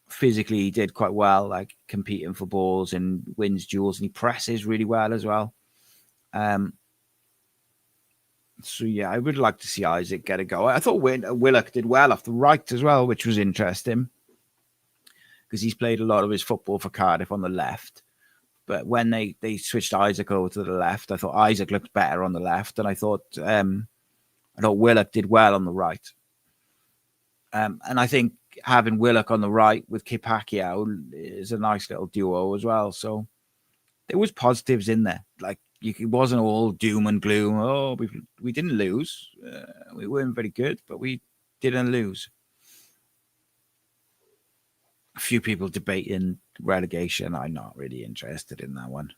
physically he did quite well, like competing for balls and wins duels, and he presses really well as well. So, yeah, I would like to see Isaac get a go. I thought Willock did well off the right as well, which was interesting, because he's played a lot of his football for Cardiff on the left. But when they switched Isaac over to the left, I thought Isaac looked better on the left, and I thought Willock did well on the right. And I think having Willock on the right with Kipakio is a nice little duo as well. So there was positives in there. Like, it wasn't all doom and gloom. Oh, we didn't lose. We weren't very good, but we didn't lose. A few people debating relegation. I'm not really interested in that one.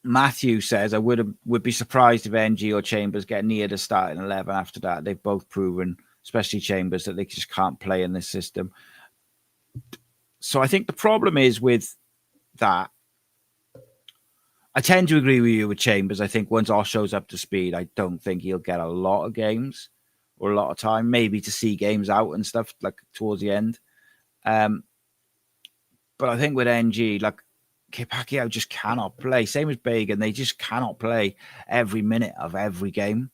Matthew says, I would be surprised if NG or Chambers get near the starting 11 after that. They've both proven, especially Chambers, that they just can't play in this system. So I think the problem is with that. I tend to agree with you with Chambers. I think once Osho's up to speed, I don't think he'll get a lot of games or a lot of time, maybe to see games out and stuff like towards the end. But I think with NG, like, Kipakio just cannot play. Same as Bagan, they just cannot play every minute of every game.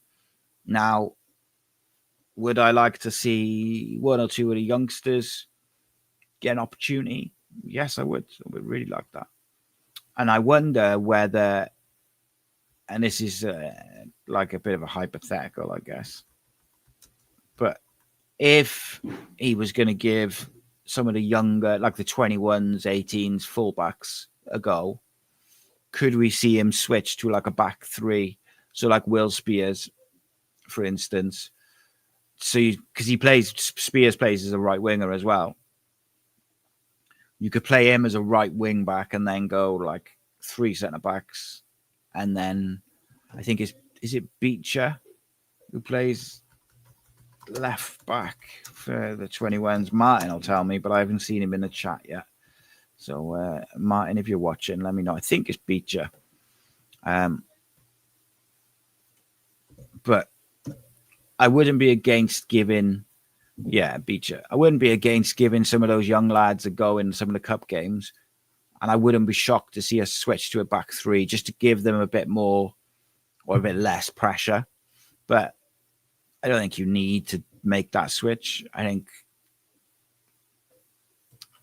Now, would I like to see one or two of the youngsters get an opportunity? Yes, I would. I would really like that. And I wonder whether, and this is like a bit of a hypothetical, I guess, but if he was going to give some of the younger, like the 21s, 18s, fullbacks a go, could we see him switch to like a back 3? So like Will Spears, for instance. So because Spears plays as a right winger as well. You could play him as a right wing back and then go like 3 centre backs. And then I think is it Beecher who plays left back for the 21s? Martin will tell me, but I haven't seen him in the chat yet. So Martin, if you're watching, let me know. I think it's Beecher. But I wouldn't be against giving... Yeah, Beecher. I wouldn't be against giving some of those young lads a go in some of the cup games. And I wouldn't be shocked to see us switch to a back 3 just to give them a bit more or a bit less pressure. But I don't think you need to make that switch. I think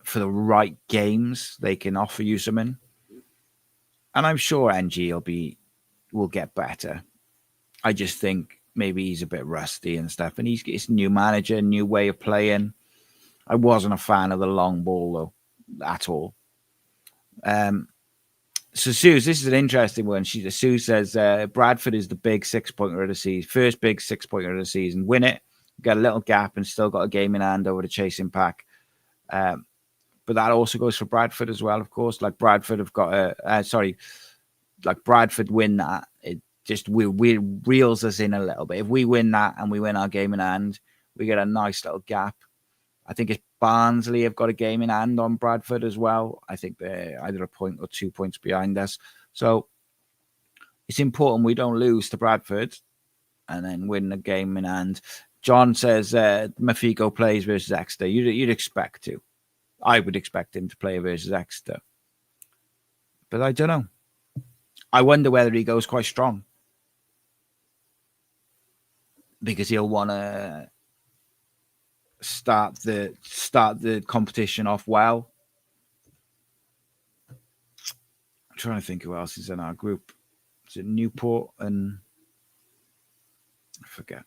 for the right games, they can offer you something. And I'm sure NG will get better. I just think maybe he's a bit rusty and stuff. And he's a new manager, new way of playing. I wasn't a fan of the long ball, though, at all. So, Sue, this is an interesting one. Sue says, Bradford is the big 6-pointer of the season. First big 6-pointer of the season. Win it, got a little gap and still got a game in hand over the chasing pack. But that also goes for Bradford as well, of course. Like Bradford have got like Bradford win that. It just we reels us in a little bit. If we win that and we win our game in hand, we get a nice little gap. I think it's Barnsley have got a game in hand on Bradford as well. I think they're either a point or 2 points behind us. So it's important we don't lose to Bradford and then win the game in hand. John says Mafico plays versus Exeter. You'd expect to. I would expect him to play versus Exeter. But I don't know. I wonder whether he goes quite strong. because he'll want to start the competition off well. I'm trying to think who else is in our group. Is it Newport and I forget?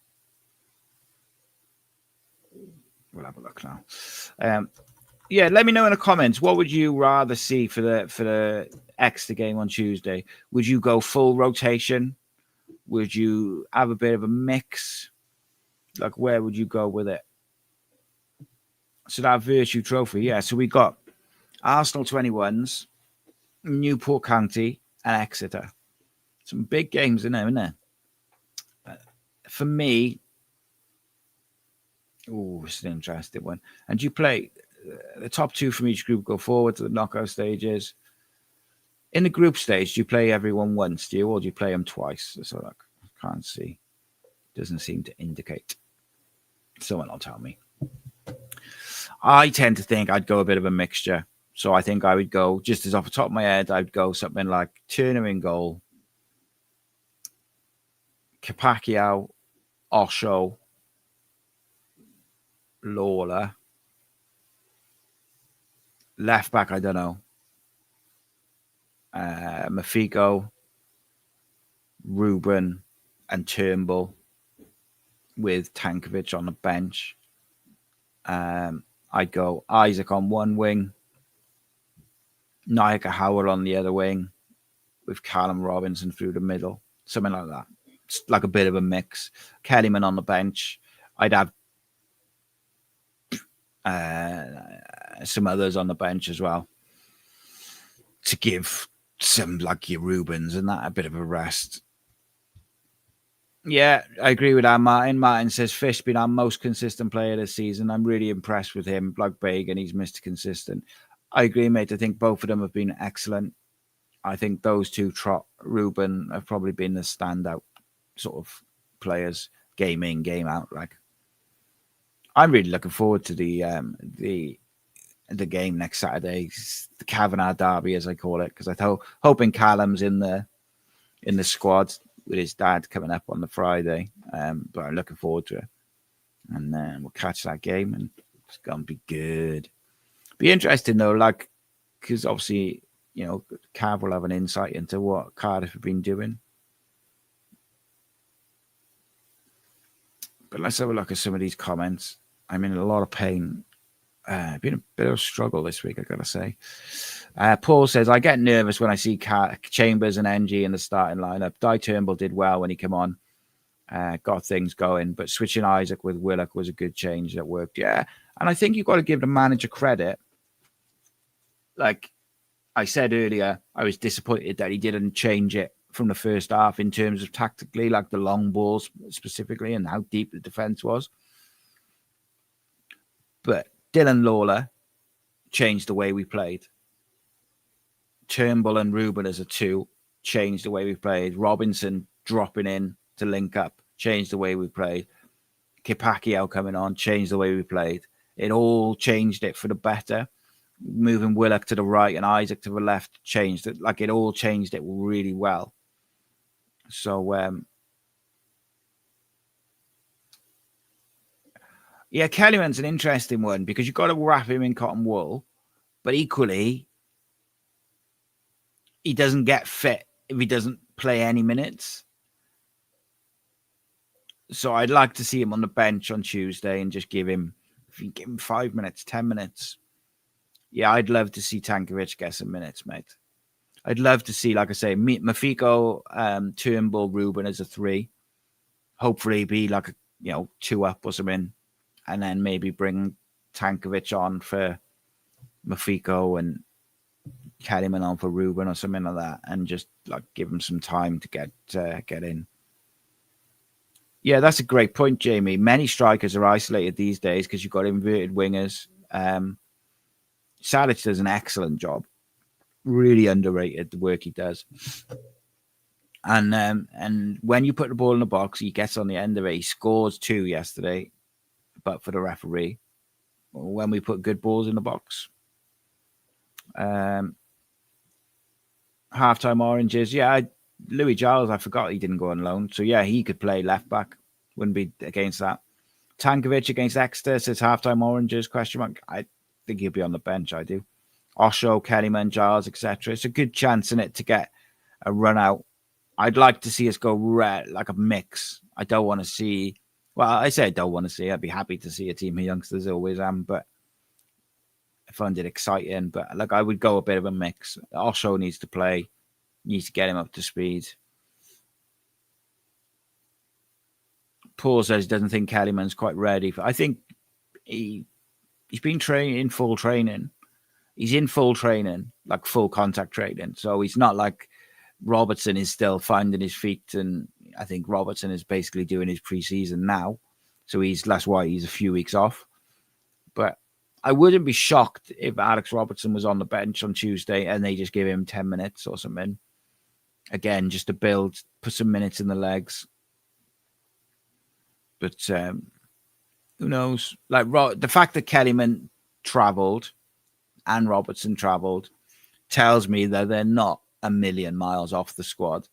We'll have a look now. Yeah, let me know in the comments. What would you rather see for the Exeter game on Tuesday? Would you go full rotation? Would you have a bit of a mix? Like, where would you go with it? So that Virtue Trophy, yeah. So we got Arsenal 21s, Newport County, and Exeter. Some big games in there, isn't there? For me, it's an interesting one. And you play the top two from each group go forward to the knockout stages. In the group stage, do you play everyone once, do you? Or do you play them twice? So I can't see. Doesn't seem to indicate. Someone will tell me. I tend to think I'd go a bit of a mixture. So I think I would go, just as off the top of my head, I'd go something like Turner in goal, Capaccio, Osho, Lawler. Left back, I don't know. Mafico, Ruben, and Turnbull with Tankovic on the bench. I'd go Isaac on one wing, Naika Howard on the other wing, with Callum Robinson through the middle. Something like that. It's like a bit of a mix. Kellyman on the bench. I'd have some others on the bench as well to give some, like your Rubens and that, a bit of a rest. Yeah, I agree with that, Martin. Martin says Fish been our most consistent player this season. I'm really impressed with him. Like Bagan, he's Mr. Consistent. I agree, mate. I think both of them have been excellent. I think those two, Trot, Ruben, have probably been the standout sort of players, game in, game out. Like, I'm really looking forward to the game next Saturday, the Kavanagh Derby, as I call it, because I'm hoping Callum's in the squad with his dad coming up on the Friday. But I'm looking forward to it, and we'll catch that game, and it's gonna be good. Be interesting though, like, because obviously, you know, Cav will have an insight into what Cardiff have been doing. But let's have a look at some of these comments. I'm in a lot of pain. Been a bit of a struggle this week, I gotta say. Paul says, I get nervous when I see Chambers and NG in the starting lineup. Di Turnbull did well when he came on, got things going, but switching Isaac with Willock was a good change that worked. Yeah, and I think you've got to give the manager credit. Like I said earlier, I was disappointed that he didn't change it from the first half in terms of tactically, like the long balls specifically, and how deep the defense was. But Dylan Lawler changed the way we played. Turnbull and Ruben as a two changed the way we played. Robinson dropping in to link up changed the way we played. Capaccio coming on changed the way we played. It all changed it for the better. Moving Willock to the right and Isaac to the left changed it. Like, it all changed it really well. So, yeah, Kellyman's an interesting one because you've got to wrap him in cotton wool, but equally, he doesn't get fit if he doesn't play any minutes. So I'd like to see him on the bench on Tuesday and just give him 5 minutes, 10 minutes. Yeah, I'd love to see Tankovic get some minutes, mate. I'd love to see, like I say, Mafico, Turnbull, Ruben as a three. Hopefully be like a, 2 up or something. And then maybe bring Tankovic on for Mafico and Kellyman on for Ruben or something like that. And just like give him some time to get in. Yeah, that's a great point, Jamie. Many strikers are isolated these days because you've got inverted wingers. Salech does an excellent job. Really underrated, the work he does. And when you put the ball in the box, he gets on the end of it. He scores 2 yesterday, but for the referee. When we put good balls in the box. Halftime oranges. Yeah, Louis Giles, I forgot he didn't go on loan. So, yeah, he could play left back Wouldn't be against that. Tankovic against Exeter says halftime oranges, question mark. I think he'll be on the bench, I do. Osho, Kellyman, Giles, etc. It's a good chance in it to get a run out. I'd like to see us go red, like a mix. I don't want to see, well, I say I don't want to see, I'd be happy to see a team of youngsters, always am, but I find it exciting. But like I would go a bit of a mix. Osho needs to play, needs to get him up to speed. Paul says he doesn't think Kellyman's quite ready. I think he's been training in full training. He's in full training, like full contact training. So he's not like Robertson is still finding his feet. And I think Robertson is basically doing his pre-season now. So that's why he's a few weeks off. But I wouldn't be shocked if Alex Robertson was on the bench on Tuesday and they just give him 10 minutes or something. Again, just to build, put some minutes in the legs. But who knows? Like the fact that Kellyman travelled and Robertson travelled tells me that they're not a million miles off the squad.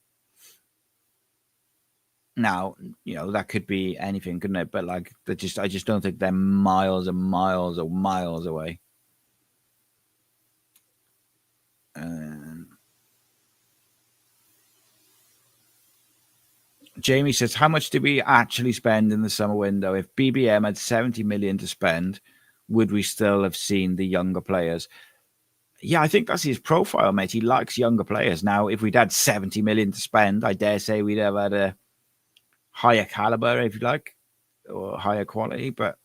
Now, that could be anything, couldn't it? But like, I just don't think they're miles and miles or miles away. Jamie says, how much did we actually spend in the summer window? If BBM had 70 million to spend, would we still have seen the younger players? Yeah, I think that's his profile, mate. He likes younger players. Now, if we'd had 70 million to spend, I dare say we'd have had a higher caliber, if you like, or higher quality. But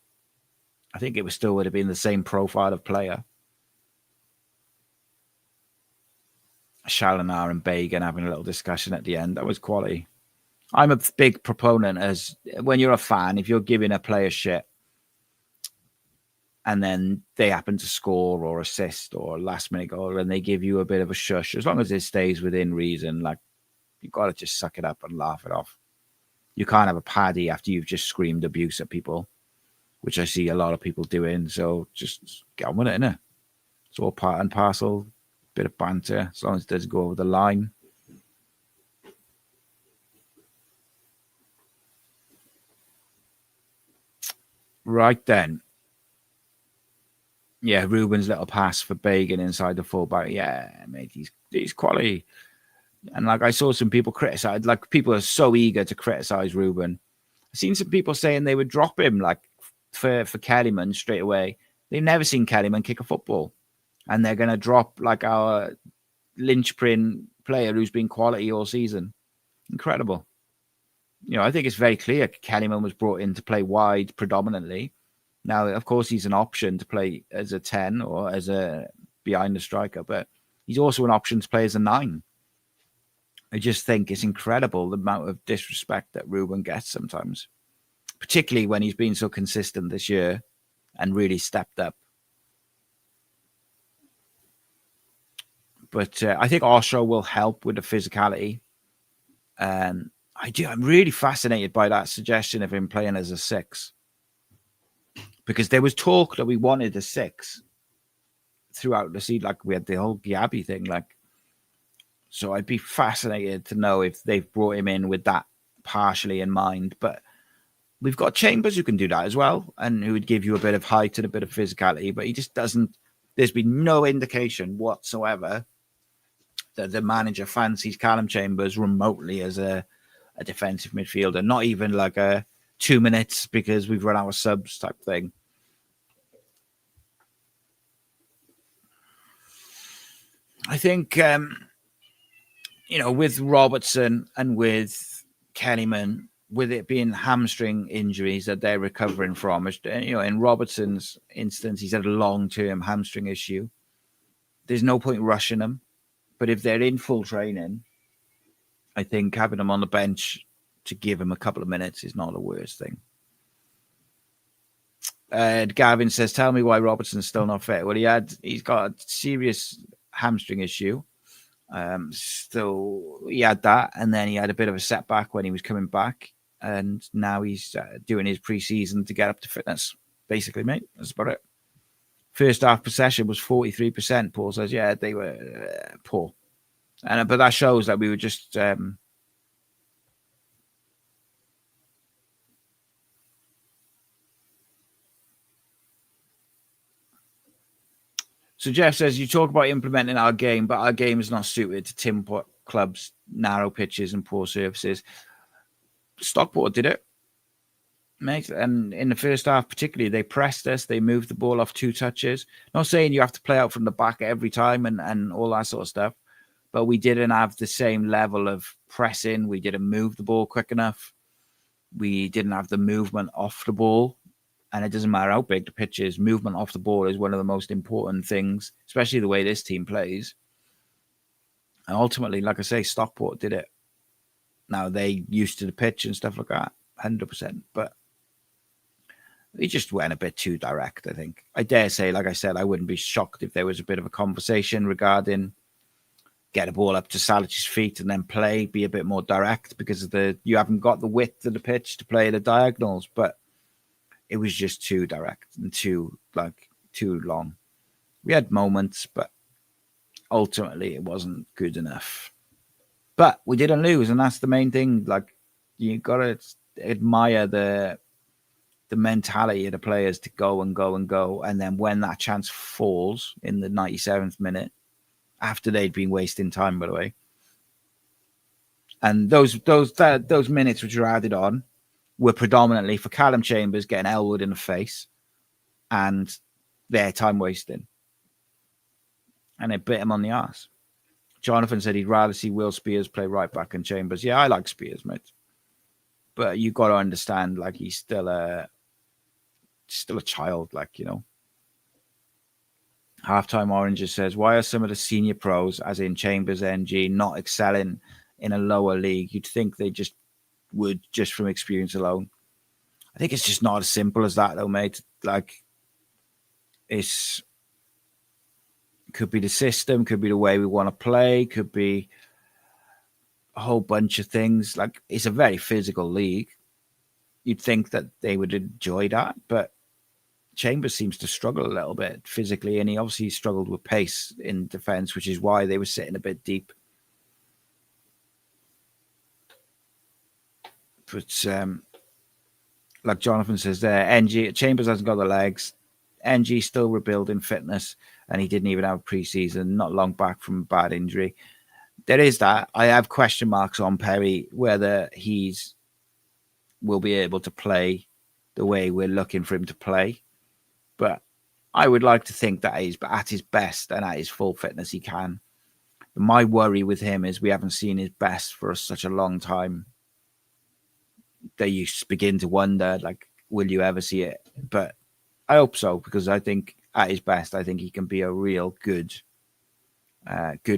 I think it still would have been the same profile of player. Chalonar and Bagan having a little discussion at the end. That was quality. I'm a big proponent as when you're a fan, if you're giving a player shit and then they happen to score or assist or last minute goal and they give you a bit of a shush, as long as it stays within reason, like you've got to just suck it up and laugh it off. You can't have a paddy after you've just screamed abuse at people, which I see a lot of people doing. So just get on with it, innit? It's all part and parcel, bit of banter, as long as it doesn't go over the line. Right then. Yeah, Ruben's little pass for Bagan inside the fullback. Yeah, mate, he's quality. And like I saw some people criticize, like people are so eager to criticize Ruben. I've seen some people saying they would drop him like for Kellyman straight away. They've never seen Kellyman kick a football. And they're going to drop like our linchpin player who's been quality all season. Incredible. I think it's very clear Kellyman was brought in to play wide predominantly. Now, of course, he's an option to play as a 10 or as a behind the striker, but he's also an option to play as a 9. I just think it's incredible the amount of disrespect that Ruben gets sometimes, particularly when he's been so consistent this year and really stepped up. But I think Osho will help with the physicality. I'm really fascinated by that suggestion of him playing as a 6. Because there was talk that we wanted a 6 throughout the season. Like we had the whole Gabby thing. So I'd be fascinated to know if they've brought him in with that partially in mind. But we've got Chambers who can do that as well. And who would give you a bit of height and a bit of physicality. But he just doesn't. There's been no indication whatsoever that the manager fancies Callum Chambers remotely as a defensive midfielder, not even like a 2 minutes because we've run out of subs type thing. I think, with Robertson and with Kellyman, with it being hamstring injuries that they're recovering from, in Robertson's instance, he's had a long-term hamstring issue. There's no point rushing them. But if they're in full training, I think having them on the bench to give him a couple of minutes is not the worst thing. Gavin says, tell me why Robertson's still not fit. Well, he's got a serious hamstring issue. Still, he had that, and then he had a bit of a setback when he was coming back, and now he's doing his pre-season to get up to fitness, basically, mate. That's about it. First half possession was 43%. Paul says, yeah, they were poor. But that shows that we were just... So Jeff says, you talk about implementing our game, but our game is not suited to Tim clubs, narrow pitches and poor surfaces. Stockport did it, mate. And in the first half particularly, they pressed us. They moved the ball off 2 touches. Not saying you have to play out from the back every time and all that sort of stuff, but we didn't have the same level of pressing. We didn't move the ball quick enough. We didn't have the movement off the ball. And it doesn't matter how big the pitch is. Movement off the ball is one of the most important things, especially the way this team plays. And ultimately, like I say, Stockport did it. Now, they used to the pitch and stuff like that, 100%. But they just went a bit too direct, I think. I dare say, like I said, I wouldn't be shocked if there was a bit of a conversation regarding get a ball up to Salech's feet and then play, be a bit more direct because of you haven't got the width of the pitch to play the diagonals. But it was just too direct and too long. We had moments, but ultimately it wasn't good enough. But we didn't lose, and that's the main thing. Like, you got to admire the mentality of the players to go and go and go. And then when that chance falls in the 97th minute, after they'd been wasting time, by the way, and those minutes which were added on were predominantly for Callum Chambers getting Elwood in the face and their time wasting. And it bit him on the arse. Jonathan said he'd rather see Will Spears play right back and Chambers. Yeah, I like Spears, mate. But you got to understand, like, he's still a child, like, you know. Halftime Oranges says, why are some of the senior pros, as in Chambers, NG, not excelling in a lower league? You'd think they just would, just from experience alone. I think it's just not as simple as that, though, mate. Like, could be the system, could be the way we want to play, could be a whole bunch of things. Like, it's a very physical league. You'd think that they would enjoy that, but Chambers seems to struggle a little bit physically, and he obviously struggled with pace in defence, which is why they were sitting a bit deep. But like Jonathan says there, NG Chambers hasn't got the legs. NG still rebuilding fitness, and he didn't even have a pre-season, not long back from a bad injury. There is that. I have question marks on Perry, whether will be able to play the way we're looking for him to play. But I would like to think that he's at his best and at his full fitness he can. But my worry with him is we haven't seen his best for such a long time that you begin to wonder, like, will you ever see it? But I hope so, because I think at his best, I think he can be a real good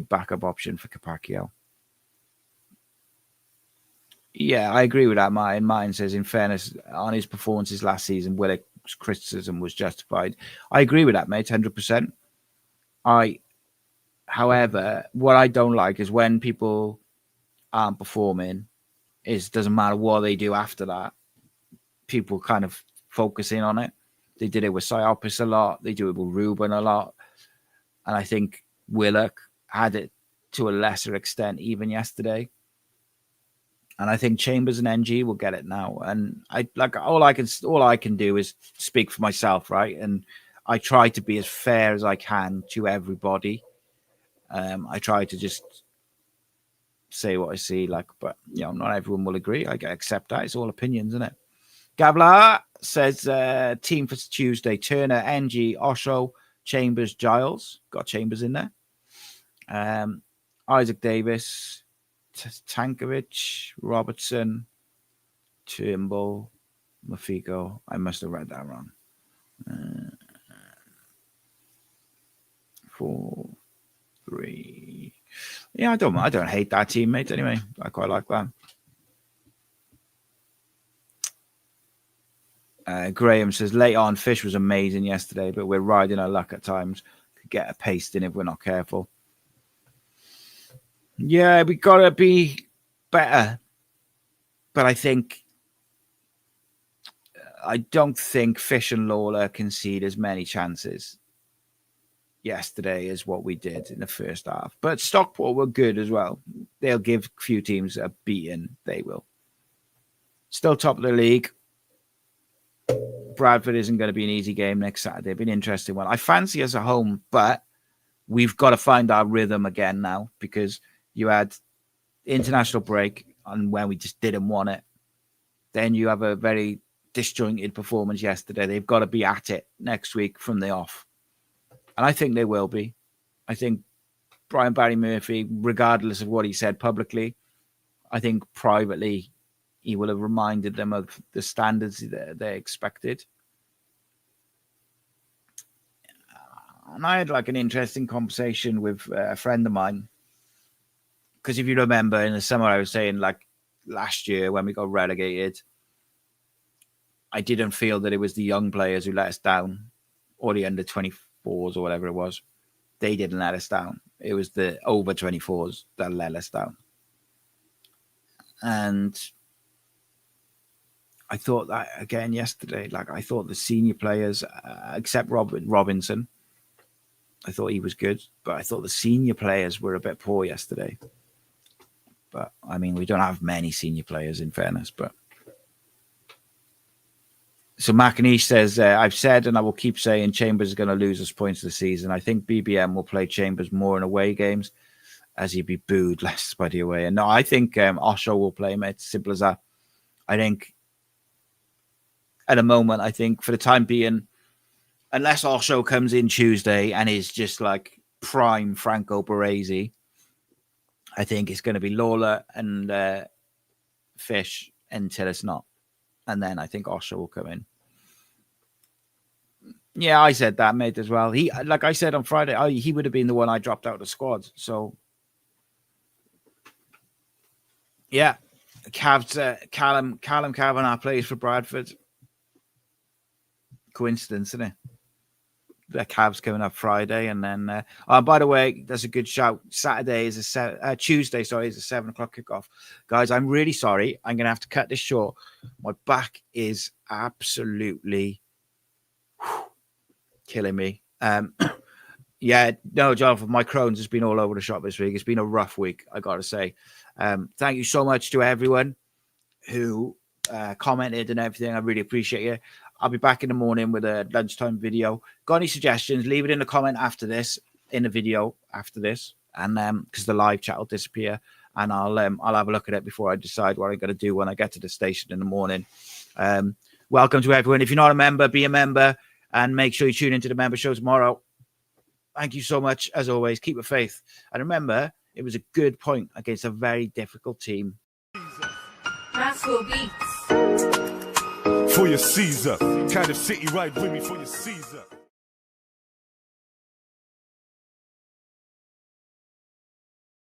backup option for Capaccio. Yeah, I agree with that, Martin. Martin says, in fairness, on his performances last season, Willock's criticism was justified. I agree with that, mate, 100%. However, what I don't like is when people aren't performing, it doesn't matter what they do after that. People kind of focus in on it. They did it with Siopis a lot. They do it with Ruben a lot. And I think Willock had it to a lesser extent even yesterday. And I think Chambers and NG will get it now. And all I can do is speak for myself, right? And I try to be as fair as I can to everybody. I try to just say what I see, but not everyone will agree. I accept that. It's all opinions, isn't it? Gavlar says team for Tuesday: Turner, NG, Osho, Chambers, Giles. Got Chambers in there. Isaac Davis, Tankovic, Robertson, Turnbull, Mafico. I must have read that wrong. 4, 3. Yeah, I don't hate that teammate anyway. I quite like that. Graham says, late on, Fish was amazing yesterday, but we're riding our luck at times. Could get a pasting if we're not careful. Yeah, we got to be better. But I don't think Fish and Lawler concede as many chances yesterday as what we did in the first half. But Stockport were good as well. They'll give a few teams a beating. They will. Still top of the league. Bradford isn't going to be an easy game next Saturday. It'll be an interesting one. I fancy us at home, but we've got to find our rhythm again now, because you had international break and when we just didn't want it. Then you have a very disjointed performance yesterday. They've got to be at it next week from the off. And I think they will be. I think Brian Barry Murphy, regardless of what he said publicly, I think privately he will have reminded them of the standards that they expected. And I had like an interesting conversation with a friend of mine. Because if you remember in the summer, I was saying like last year when we got relegated, I didn't feel that it was the young players who let us down, or the under 24s or whatever it was. They didn't let us down. It was the over 24s that let us down. And I thought that again yesterday. Like, I thought the senior players, except Robinson, I thought he was good, but I thought the senior players were a bit poor yesterday. But I mean, we don't have many senior players, in fairness. But so McAnish says, I've said and I will keep saying Chambers is going to lose us points this season. I think BBM will play Chambers more in away games, as he'd be booed less by the away. And no, I think Osho will play him. It's simple as that. I think at the moment, I think for the time being, unless Osho comes in Tuesday and is just like prime Franco Baresi, I think it's going to be Lawler and Fish until it's not. And then I think Osho will come in. Yeah, I said that, mate, as well. He, like I said on Friday, he would have been the one I dropped out of the squad. So, yeah, Cavs, Callum Kavanagh plays for Bradford. Coincidence, isn't it? The Cavs coming up Friday, and then by the way, that's a good shout. Saturday is Tuesday, sorry, is a 7 o'clock kickoff. Guys, I'm really sorry. I'm gonna have to cut this short. My back is absolutely killing me. Yeah, no, Jonathan, my Crohn's has been all over the shop this week. It's been a rough week, I gotta say. Thank you so much to everyone who commented and everything. I really appreciate you. I'll be back in the morning with a lunchtime video. Got any suggestions? Leave it in the comment after this, in the video after this, and because the live chat will disappear, and I'll have a look at it before I decide what I'm going to do when I get to the station in the morning. Welcome to everyone. If you're not a member, be a member, and make sure you tune into the member show tomorrow. Thank you so much, as always. Keep the faith, and remember, it was a good point against a very difficult team. Maxwell Beats. For your Caesar, Cardiff City, ride with me for your Caesar.